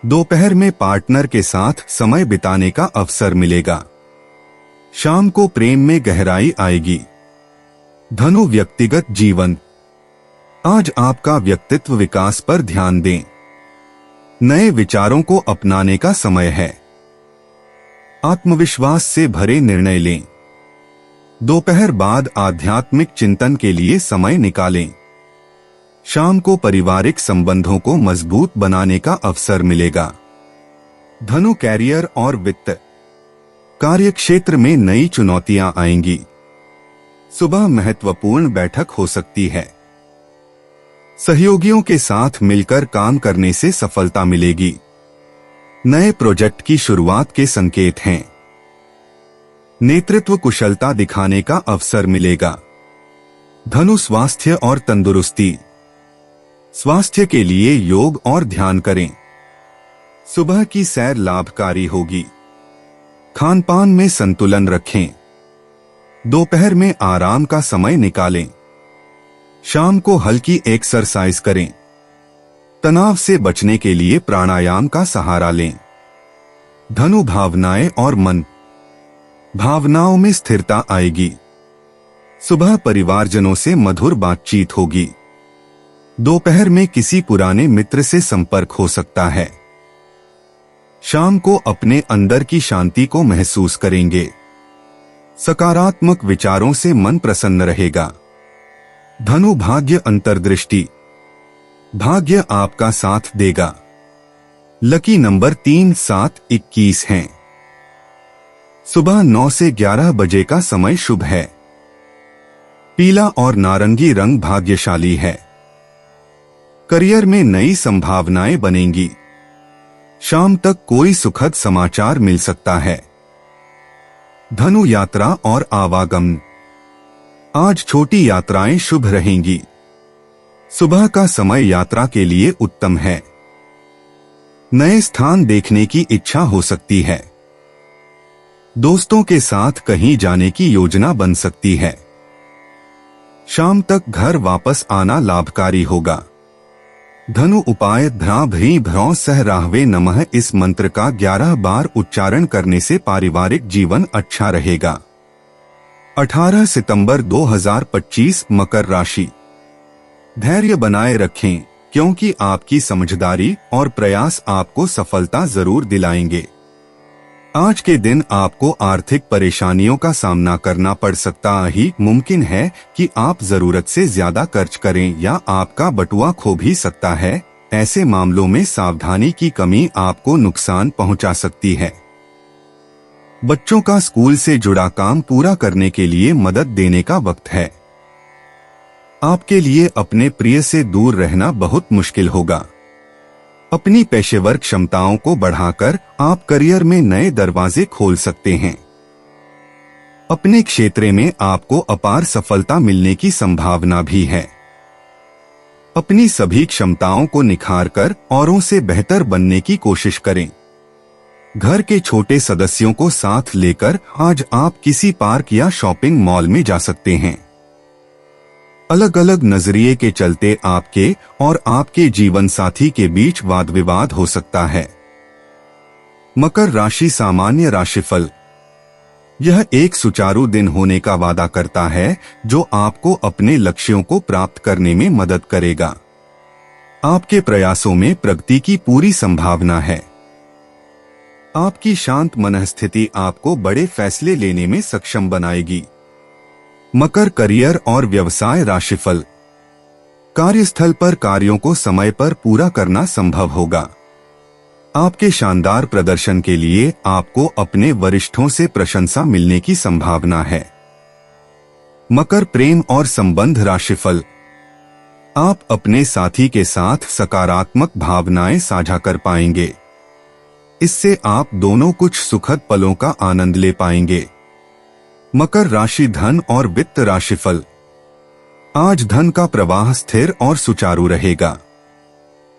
दोपहर में पार्टनर के साथ समय बिताने का अवसर मिलेगा। शाम को प्रेम में गहराई आएगी। धनु व्यक्तिगत जीवन। आज आपका व्यक्तित्व विकास पर ध्यान दें। नए विचारों को अपनाने का समय है। आत्मविश्वास से भरे निर्णय लें। दोपहर बाद आध्यात्मिक चिंतन के लिए समय निकालें। शाम को पारिवारिक संबंधों को मजबूत बनाने का अवसर मिलेगा। धनु कैरियर और वित्त। कार्यक्षेत्र में नई चुनौतियां आएंगी। सुबह महत्वपूर्ण बैठक हो सकती है। सहयोगियों के साथ मिलकर काम करने से सफलता मिलेगी। नए प्रोजेक्ट की शुरुआत के संकेत हैं। नेतृत्व कुशलता दिखाने का अवसर मिलेगा। धनु स्वास्थ्य और तंदुरुस्ती। स्वास्थ्य के लिए योग और ध्यान करें। सुबह की सैर लाभकारी होगी। खानपान में संतुलन रखें। दोपहर में आराम का समय निकालें। शाम को हल्की एक्सरसाइज करें। तनाव से बचने के लिए प्राणायाम का सहारा लें। धनु भावनाएं और मन। भावनाओं में स्थिरता आएगी। सुबह परिवारजनों से मधुर बातचीत होगी। दोपहर में किसी पुराने मित्र से संपर्क हो सकता है। शाम को अपने अंदर की शांति को महसूस करेंगे। सकारात्मक विचारों से मन प्रसन्न रहेगा। धनु भाग्य अंतर्दृष्टि। भाग्य आपका साथ देगा। लकी नंबर 3, 7, 21 हैं। सुबह 9 से 11 बजे का समय शुभ है। पीला और नारंगी रंग भाग्यशाली है। करियर में नई संभावनाएं बनेंगी। शाम तक कोई सुखद समाचार मिल सकता है। धनु यात्रा और आवागमन। आज छोटी यात्राएं शुभ रहेंगी। सुबह का समय यात्रा के लिए उत्तम है। नए स्थान देखने की इच्छा हो सकती है। दोस्तों के साथ कहीं जाने की योजना बन सकती है। शाम तक घर वापस आना लाभकारी होगा। धनु उपाय भ्रा भ्री भ्रौ सह राहवे नमः। इस मंत्र का 11 बार उच्चारण करने से पारिवारिक जीवन अच्छा रहेगा। 18 सितंबर 2025 मकर राशि। धैर्य बनाए रखें क्योंकि आपकी समझदारी और प्रयास आपको सफलता जरूर दिलाएंगे। आज के दिन आपको आर्थिक परेशानियों का सामना करना पड़ सकता ही मुमकिन है कि आप जरूरत से ज्यादा खर्च करें या आपका बटुआ खो भी सकता है। ऐसे मामलों में सावधानी की कमी आपको नुकसान पहुंचा सकती है। बच्चों का स्कूल से जुड़ा काम पूरा करने के लिए मदद देने का वक्त है। आपके लिए अपने प्रिय से दूर रहना बहुत मुश्किल होगा। अपनी पेशेवर क्षमताओं को बढ़ाकर आप करियर में नए दरवाजे खोल सकते हैं। अपने क्षेत्र में आपको अपार सफलता मिलने की संभावना भी है। अपनी सभी क्षमताओं को निखारकर औरों से बेहतर बनने की कोशिश करें। घर के छोटे सदस्यों को साथ लेकर आज आप किसी पार्क या शॉपिंग मॉल में जा सकते हैं। अलग अलग नजरिए के चलते आपके और आपके जीवन साथी के बीच वाद विवाद हो सकता है। मकर राशि सामान्य राशिफल। यह एक सुचारू दिन होने का वादा करता है जो आपको अपने लक्ष्यों को प्राप्त करने में मदद करेगा। आपके प्रयासों में प्रगति की पूरी संभावना है। आपकी शांत मनःस्थिति आपको बड़े फैसले लेने में सक्षम बनाएगी। मकर करियर और व्यवसाय राशिफल। कार्यस्थल पर कार्यों को समय पर पूरा करना संभव होगा। आपके शानदार प्रदर्शन के लिए आपको अपने वरिष्ठों से प्रशंसा मिलने की संभावना है। मकर प्रेम और संबंध राशिफल। आप अपने साथी के साथ सकारात्मक भावनाएं साझा कर पाएंगे। इससे आप दोनों कुछ सुखद पलों का आनंद ले पाएंगे। मकर राशि धन और वित्त राशिफल। आज धन का प्रवाह स्थिर और सुचारू रहेगा।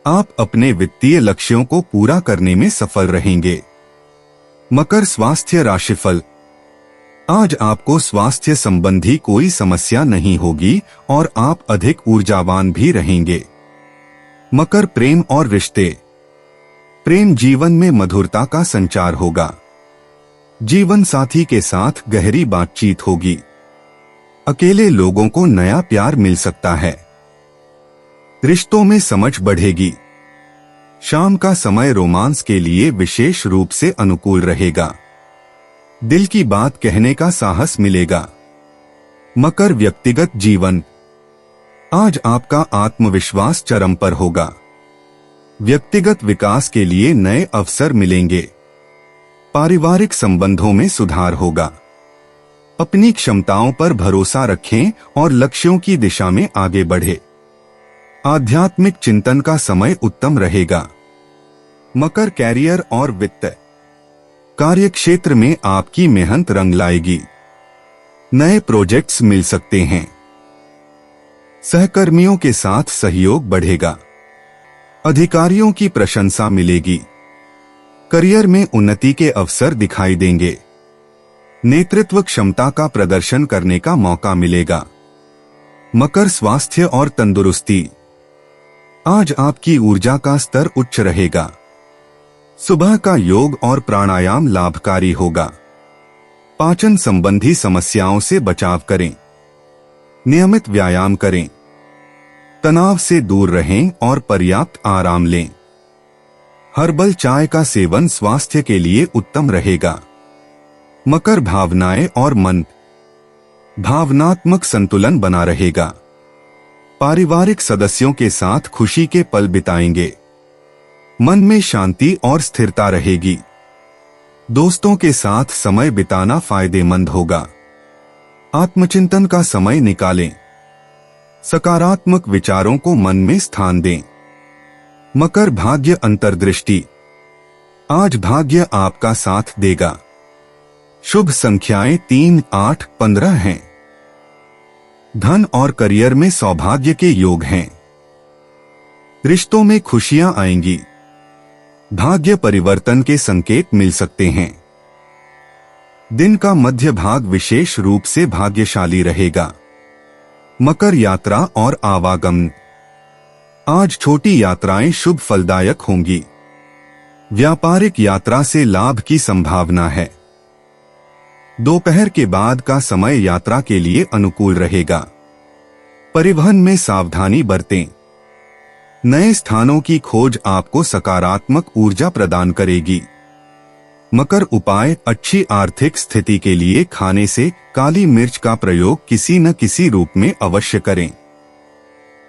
आप अपने वित्तीय लक्ष्यों को पूरा करने में सफल रहेंगे। मकर स्वास्थ्य राशिफल। आज आपको स्वास्थ्य संबंधी कोई समस्या नहीं होगी और आप अधिक ऊर्जावान भी रहेंगे। मकर प्रेम और रिश्ते। प्रेम जीवन में मधुरता का संचार होगा। जीवन साथी के साथ गहरी बातचीत होगी। अकेले लोगों को नया प्यार मिल सकता है। रिश्तों में समझ बढ़ेगी। शाम का समय रोमांस के लिए विशेष रूप से अनुकूल रहेगा। दिल की बात कहने का साहस मिलेगा। मकर व्यक्तिगत जीवन। आज आपका आत्मविश्वास चरम पर होगा। व्यक्तिगत विकास के लिए नए अवसर मिलेंगे। पारिवारिक संबंधों में सुधार होगा। अपनी क्षमताओं पर भरोसा रखें और लक्ष्यों की दिशा में आगे बढ़े। आध्यात्मिक चिंतन का समय उत्तम रहेगा। मकर कैरियर और वित्त। कार्यक्षेत्र में आपकी मेहनत रंग लाएगी। नए प्रोजेक्ट्स मिल सकते हैं। सहकर्मियों के साथ सहयोग बढ़ेगा। अधिकारियों की प्रशंसा मिलेगी। करियर में उन्नति के अवसर दिखाई देंगे। नेतृत्व क्षमता का प्रदर्शन करने का मौका मिलेगा। मकर स्वास्थ्य और तंदुरुस्ती। आज आपकी ऊर्जा का स्तर उच्च रहेगा। सुबह का योग और प्राणायाम लाभकारी होगा। पाचन संबंधी समस्याओं से बचाव करें। नियमित व्यायाम करें। तनाव से दूर रहें और पर्याप्त आराम लें। हर्बल चाय का सेवन स्वास्थ्य के लिए उत्तम रहेगा। मकर भावनाएं और मन। भावनात्मक संतुलन बना रहेगा। पारिवारिक सदस्यों के साथ खुशी के पल बिताएंगे। मन में शांति और स्थिरता रहेगी। दोस्तों के साथ समय बिताना फायदेमंद होगा। आत्मचिंतन का समय निकालें। सकारात्मक विचारों को मन में स्थान दें। मकर भाग्य अंतर्दृष्टि। आज भाग्य आपका साथ देगा। शुभ संख्याएं 3, 8, 15 हैं। धन और करियर में सौभाग्य के योग हैं। रिश्तों में खुशियां आएंगी। भाग्य परिवर्तन के संकेत मिल सकते हैं। दिन का मध्य भाग विशेष रूप से भाग्यशाली रहेगा। मकर यात्रा और आवागमन। आज छोटी यात्राएं शुभ फलदायक होंगी। व्यापारिक यात्रा से लाभ की संभावना है। दोपहर के बाद का समय यात्रा के लिए अनुकूल रहेगा। परिवहन में सावधानी बरतें। नए स्थानों की खोज आपको सकारात्मक ऊर्जा प्रदान करेगी। मकर उपाय। अच्छी आर्थिक स्थिति के लिए खाने से काली मिर्च का प्रयोग किसी न किसी रूप में अवश्य करें।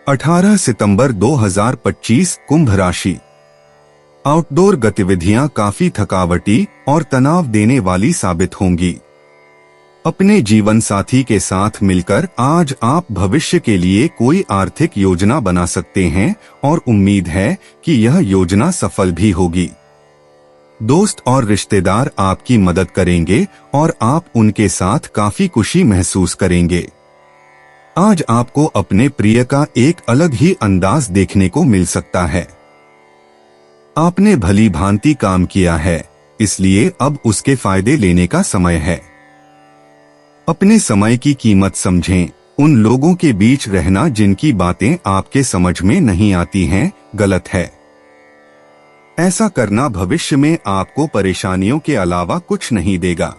18 सितंबर 2025 कुंभ राशि। आउटडोर गतिविधियां काफी थकावटी और तनाव देने वाली साबित होंगी। अपने जीवन साथी के साथ मिलकर आज आप भविष्य के लिए कोई आर्थिक योजना बना सकते हैं और उम्मीद है कि यह योजना सफल भी होगी। दोस्त और रिश्तेदार आपकी मदद करेंगे और आप उनके साथ काफी खुशी महसूस करेंगे। आज आपको अपने प्रिय का एक अलग ही अंदाज देखने को मिल सकता है। आपने भली भांति काम किया है, इसलिए अब उसके फायदे लेने का समय है। अपने समय की कीमत समझें। उन लोगों के बीच रहना जिनकी बातें आपके समझ में नहीं आती हैं, गलत है। ऐसा करना भविष्य में आपको परेशानियों के अलावा कुछ नहीं देगा।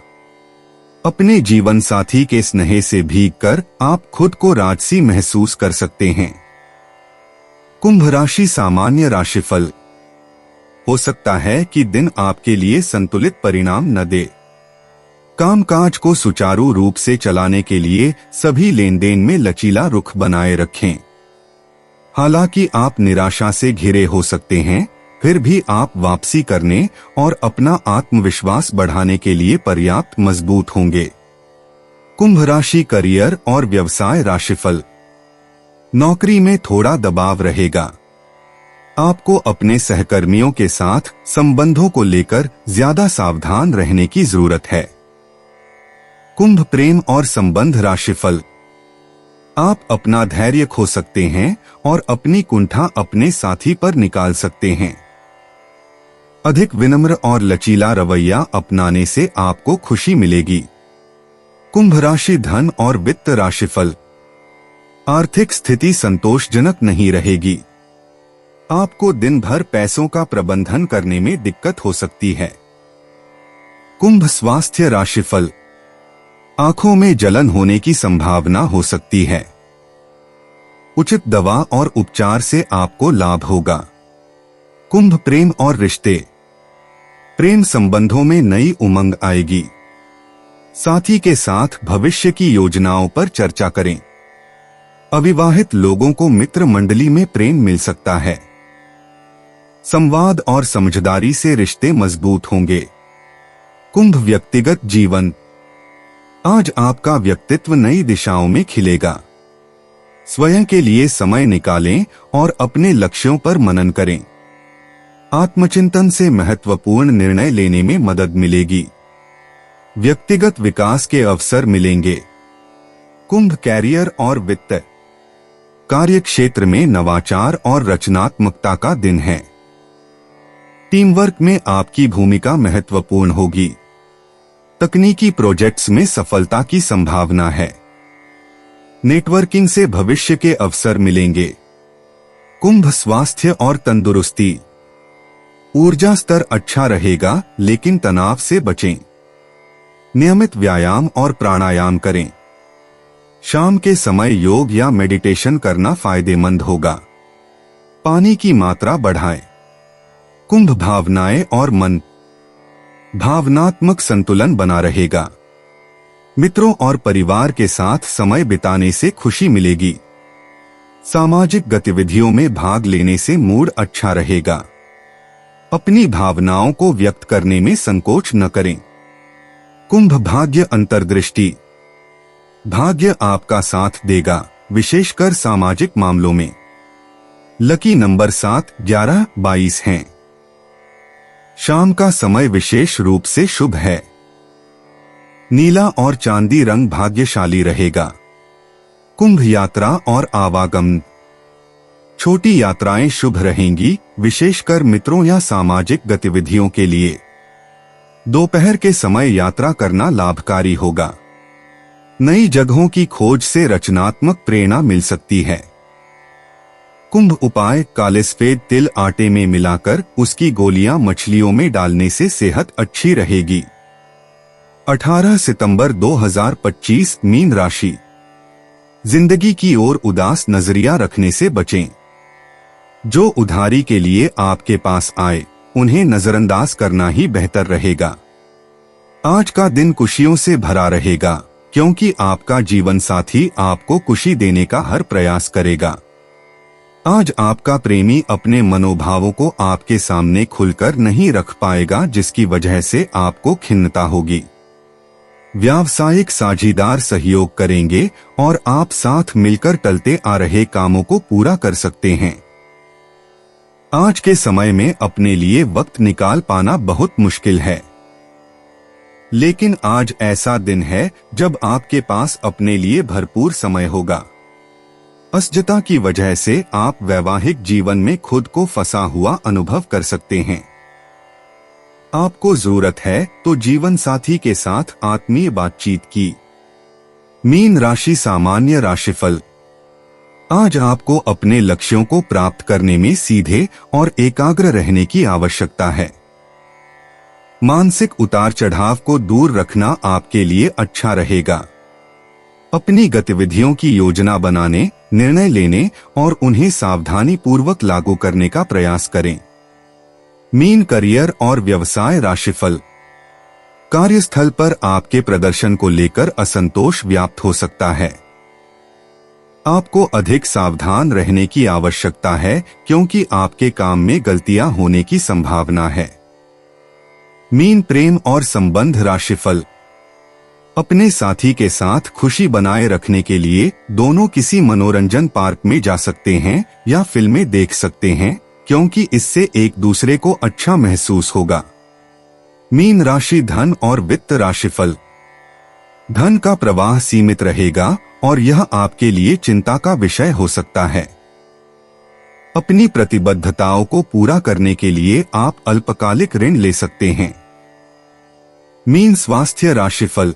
अपने जीवन साथी के स्नेह से भीगकर आप खुद को राजसी महसूस कर सकते हैं। कुंभ राशि सामान्य राशिफल। हो सकता है कि दिन आपके लिए संतुलित परिणाम न दे। कामकाज को सुचारू रूप से चलाने के लिए सभी लेन देन में लचीला रुख बनाए रखें। हालांकि आप निराशा से घिरे हो सकते हैं, फिर भी आप वापसी करने और अपना आत्मविश्वास बढ़ाने के लिए पर्याप्त मजबूत होंगे। कुंभ राशि करियर और व्यवसाय राशिफल। नौकरी में थोड़ा दबाव रहेगा। आपको अपने सहकर्मियों के साथ संबंधों को लेकर ज्यादा सावधान रहने की जरूरत है। कुंभ प्रेम और संबंध राशिफल। आप अपना धैर्य खो सकते हैं और अपनी कुंठा अपने साथी पर निकाल सकते हैं। अधिक विनम्र और लचीला रवैया अपनाने से आपको खुशी मिलेगी। कुंभ राशि धन और वित्त राशिफल। आर्थिक स्थिति संतोषजनक नहीं रहेगी। आपको दिन भर पैसों का प्रबंधन करने में दिक्कत हो सकती है। कुंभ स्वास्थ्य राशिफल। आंखों में जलन होने की संभावना हो सकती है। उचित दवा और उपचार से आपको लाभ होगा। कुंभ प्रेम और रिश्ते। प्रेम संबंधों में नई उमंग आएगी। साथी के साथ भविष्य की योजनाओं पर चर्चा करें। अविवाहित लोगों को मित्र मंडली में प्रेम मिल सकता है। संवाद और समझदारी से रिश्ते मजबूत होंगे। कुंभ व्यक्तिगत जीवन। आज आपका व्यक्तित्व नई दिशाओं में खिलेगा। स्वयं के लिए समय निकालें और अपने लक्ष्यों पर मनन करें। आत्मचिंतन से महत्वपूर्ण निर्णय लेने में मदद मिलेगी। व्यक्तिगत विकास के अवसर मिलेंगे। कुंभ कैरियर और वित्त। कार्य क्षेत्र में नवाचार और रचनात्मकता का दिन है। टीम वर्क में आपकी भूमिका महत्वपूर्ण होगी। तकनीकी प्रोजेक्ट्स में सफलता की संभावना है। नेटवर्किंग से भविष्य के अवसर मिलेंगे। कुंभ स्वास्थ्य और तंदुरुस्ती। ऊर्जा स्तर अच्छा रहेगा, लेकिन तनाव से बचें। नियमित व्यायाम और प्राणायाम करें। शाम के समय योग या मेडिटेशन करना फायदेमंद होगा। पानी की मात्रा बढ़ाएं। कुंभ भावनाएं और मन। भावनात्मक संतुलन बना रहेगा। मित्रों और परिवार के साथ समय बिताने से खुशी मिलेगी। सामाजिक गतिविधियों में भाग लेने से मूड अच्छा रहेगा। अपनी भावनाओं को व्यक्त करने में संकोच न करें। कुंभ भाग्य अंतर्दृष्टि। भाग्य आपका साथ देगा, विशेषकर सामाजिक मामलों में। लकी नंबर 7, 11, 22 हैं। शाम का समय विशेष रूप से शुभ है। नीला और चांदी रंग भाग्यशाली रहेगा। कुंभ यात्रा और आवागमन। छोटी यात्राएं शुभ रहेंगी, विशेषकर मित्रों या सामाजिक गतिविधियों के लिए। दोपहर के समय यात्रा करना लाभकारी होगा। नई जगहों की खोज से रचनात्मक प्रेरणा मिल सकती है। कुंभ उपाय। काले सफेद तिल आटे में मिलाकर उसकी गोलियां मछलियों में डालने से सेहत अच्छी रहेगी। 18 सितंबर 2025 मीन राशि। जिंदगी की ओर उदास नजरिया रखने से बचें। जो उधारी के लिए आपके पास आए, उन्हें नजरअंदाज करना ही बेहतर रहेगा। आज का दिन खुशियों से भरा रहेगा, क्योंकि आपका जीवन साथी आपको खुशी देने का हर प्रयास करेगा। आज आपका प्रेमी अपने मनोभावों को आपके सामने खुलकर नहीं रख पाएगा, जिसकी वजह से आपको खिन्नता होगी। व्यावसायिक साझीदार सहयोग करेंगे और आप साथ मिलकर टलते आ रहे कामों को पूरा कर सकते हैं। आज के समय में अपने लिए वक्त निकाल पाना बहुत मुश्किल है, लेकिन आज ऐसा दिन है जब आपके पास अपने लिए भरपूर समय होगा। असजता की वजह से आप वैवाहिक जीवन में खुद को फंसा हुआ अनुभव कर सकते हैं। आपको जरूरत है तो जीवन साथी के साथ आत्मीय बातचीत की। मीन राशि सामान्य राशिफल। आज आपको अपने लक्ष्यों को प्राप्त करने में सीधे और एकाग्र रहने की आवश्यकता है। मानसिक उतार चढ़ाव को दूर रखना आपके लिए अच्छा रहेगा। अपनी गतिविधियों की योजना बनाने, निर्णय लेने और उन्हें सावधानी पूर्वक लागू करने का प्रयास करें। मीन करियर और व्यवसाय राशिफल। कार्यस्थल पर आपके प्रदर्शन को लेकर असंतोष व्याप्त हो सकता है। आपको अधिक सावधान रहने की आवश्यकता है, क्योंकि आपके काम में गलतियां होने की संभावना है। मीन प्रेम और संबंध राशिफल। अपने साथी के साथ खुशी बनाए रखने के लिए दोनों किसी मनोरंजन पार्क में जा सकते हैं या फिल्में देख सकते हैं, क्योंकि इससे एक दूसरे को अच्छा महसूस होगा। मीन राशि धन और वित्त राशिफल। धन का प्रवाह सीमित रहेगा और यह आपके लिए चिंता का विषय हो सकता है। अपनी प्रतिबद्धताओं को पूरा करने के लिए आप अल्पकालिक ऋण ले सकते हैं। मीन स्वास्थ्य राशिफल।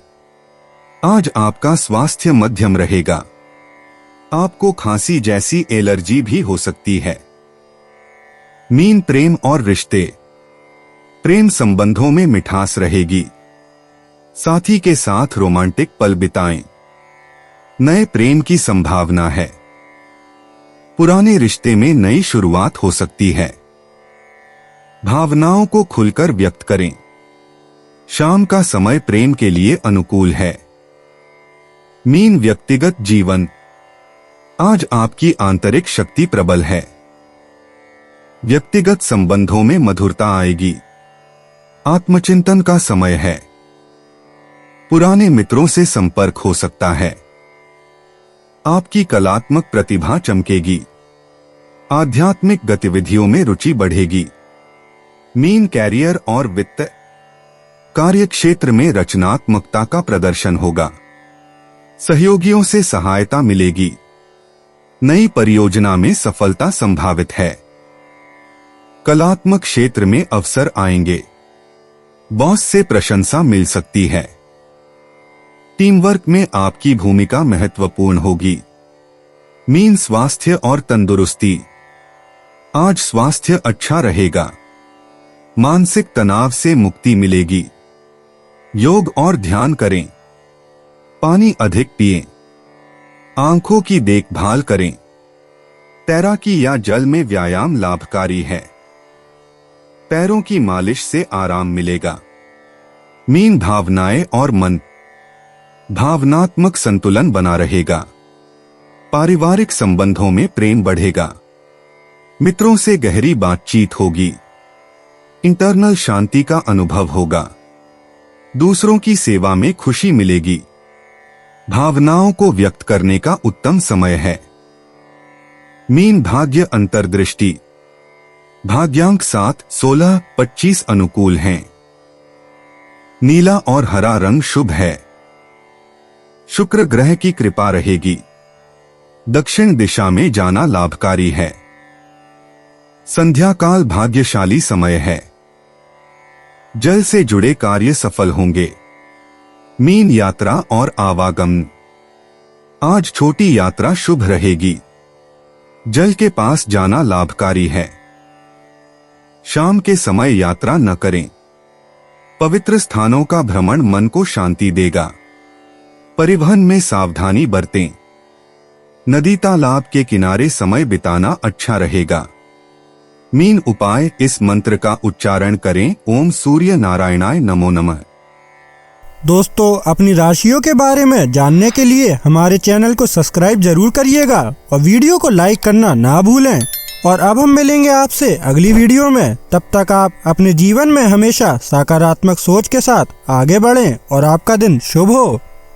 आज आपका स्वास्थ्य मध्यम रहेगा। आपको खांसी जैसी एलर्जी भी हो सकती है। मीन प्रेम और रिश्ते। प्रेम संबंधों में मिठास रहेगी। साथी के साथ रोमांटिक पल बिताएं। नए प्रेम की संभावना है। पुराने रिश्ते में नई शुरुआत हो सकती है। भावनाओं को खुलकर व्यक्त करें। शाम का समय प्रेम के लिए अनुकूल है। मीन व्यक्तिगत जीवन। आज आपकी आंतरिक शक्ति प्रबल है। व्यक्तिगत संबंधों में मधुरता आएगी। आत्मचिंतन का समय है। पुराने मित्रों से संपर्क हो सकता है। आपकी कलात्मक प्रतिभा चमकेगी। आध्यात्मिक गतिविधियों में रुचि बढ़ेगी। मीन कैरियर और वित्त। कार्यक्षेत्र में रचनात्मकता का प्रदर्शन होगा। सहयोगियों से सहायता मिलेगी। नई परियोजना में सफलता संभावित है। कलात्मक क्षेत्र में अवसर आएंगे। बॉस से प्रशंसा मिल सकती है। टीम वर्क में आपकी भूमिका महत्वपूर्ण होगी। मीन स्वास्थ्य और तंदुरुस्ती। आज स्वास्थ्य अच्छा रहेगा। मानसिक तनाव से मुक्ति मिलेगी। योग और ध्यान करें। पानी अधिक पिएं। आंखों की देखभाल करें। तैराकी या जल में व्यायाम लाभकारी है। पैरों की मालिश से आराम मिलेगा। मीन भावनाएं और मन। भावनात्मक संतुलन बना रहेगा। पारिवारिक संबंधों में प्रेम बढ़ेगा। मित्रों से गहरी बातचीत होगी। इंटरनल शांति का अनुभव होगा। दूसरों की सेवा में खुशी मिलेगी। भावनाओं को व्यक्त करने का उत्तम समय है। मीन भाग्य अंतर्दृष्टि। भाग्यांक 7, 16, 25 अनुकूल हैं। नीला और हरा रंग शुभ है। शुक्र ग्रह की कृपा रहेगी। दक्षिण दिशा में जाना लाभकारी है। संध्या काल भाग्यशाली समय है। जल से जुड़े कार्य सफल होंगे। मीन यात्रा और आवागमन। आज छोटी यात्रा शुभ रहेगी। जल के पास जाना लाभकारी है। शाम के समय यात्रा न करें। पवित्र स्थानों का भ्रमण मन को शांति देगा। परिवहन में सावधानी बरतें। नदी तालाब के किनारे समय बिताना अच्छा रहेगा। मीन उपाय। इस मंत्र का उच्चारण करें। ओम सूर्य नारायणाय नमो नमः। दोस्तों, अपनी राशियों के बारे में जानने के लिए हमारे चैनल को सब्सक्राइब जरूर करिएगा और वीडियो को लाइक करना ना भूलें। और अब हम मिलेंगे आपसे अगली वीडियो में। तब तक आप अपने जीवन में हमेशा सकारात्मक सोच के साथ आगे बढ़ें और आपका दिन शुभ हो।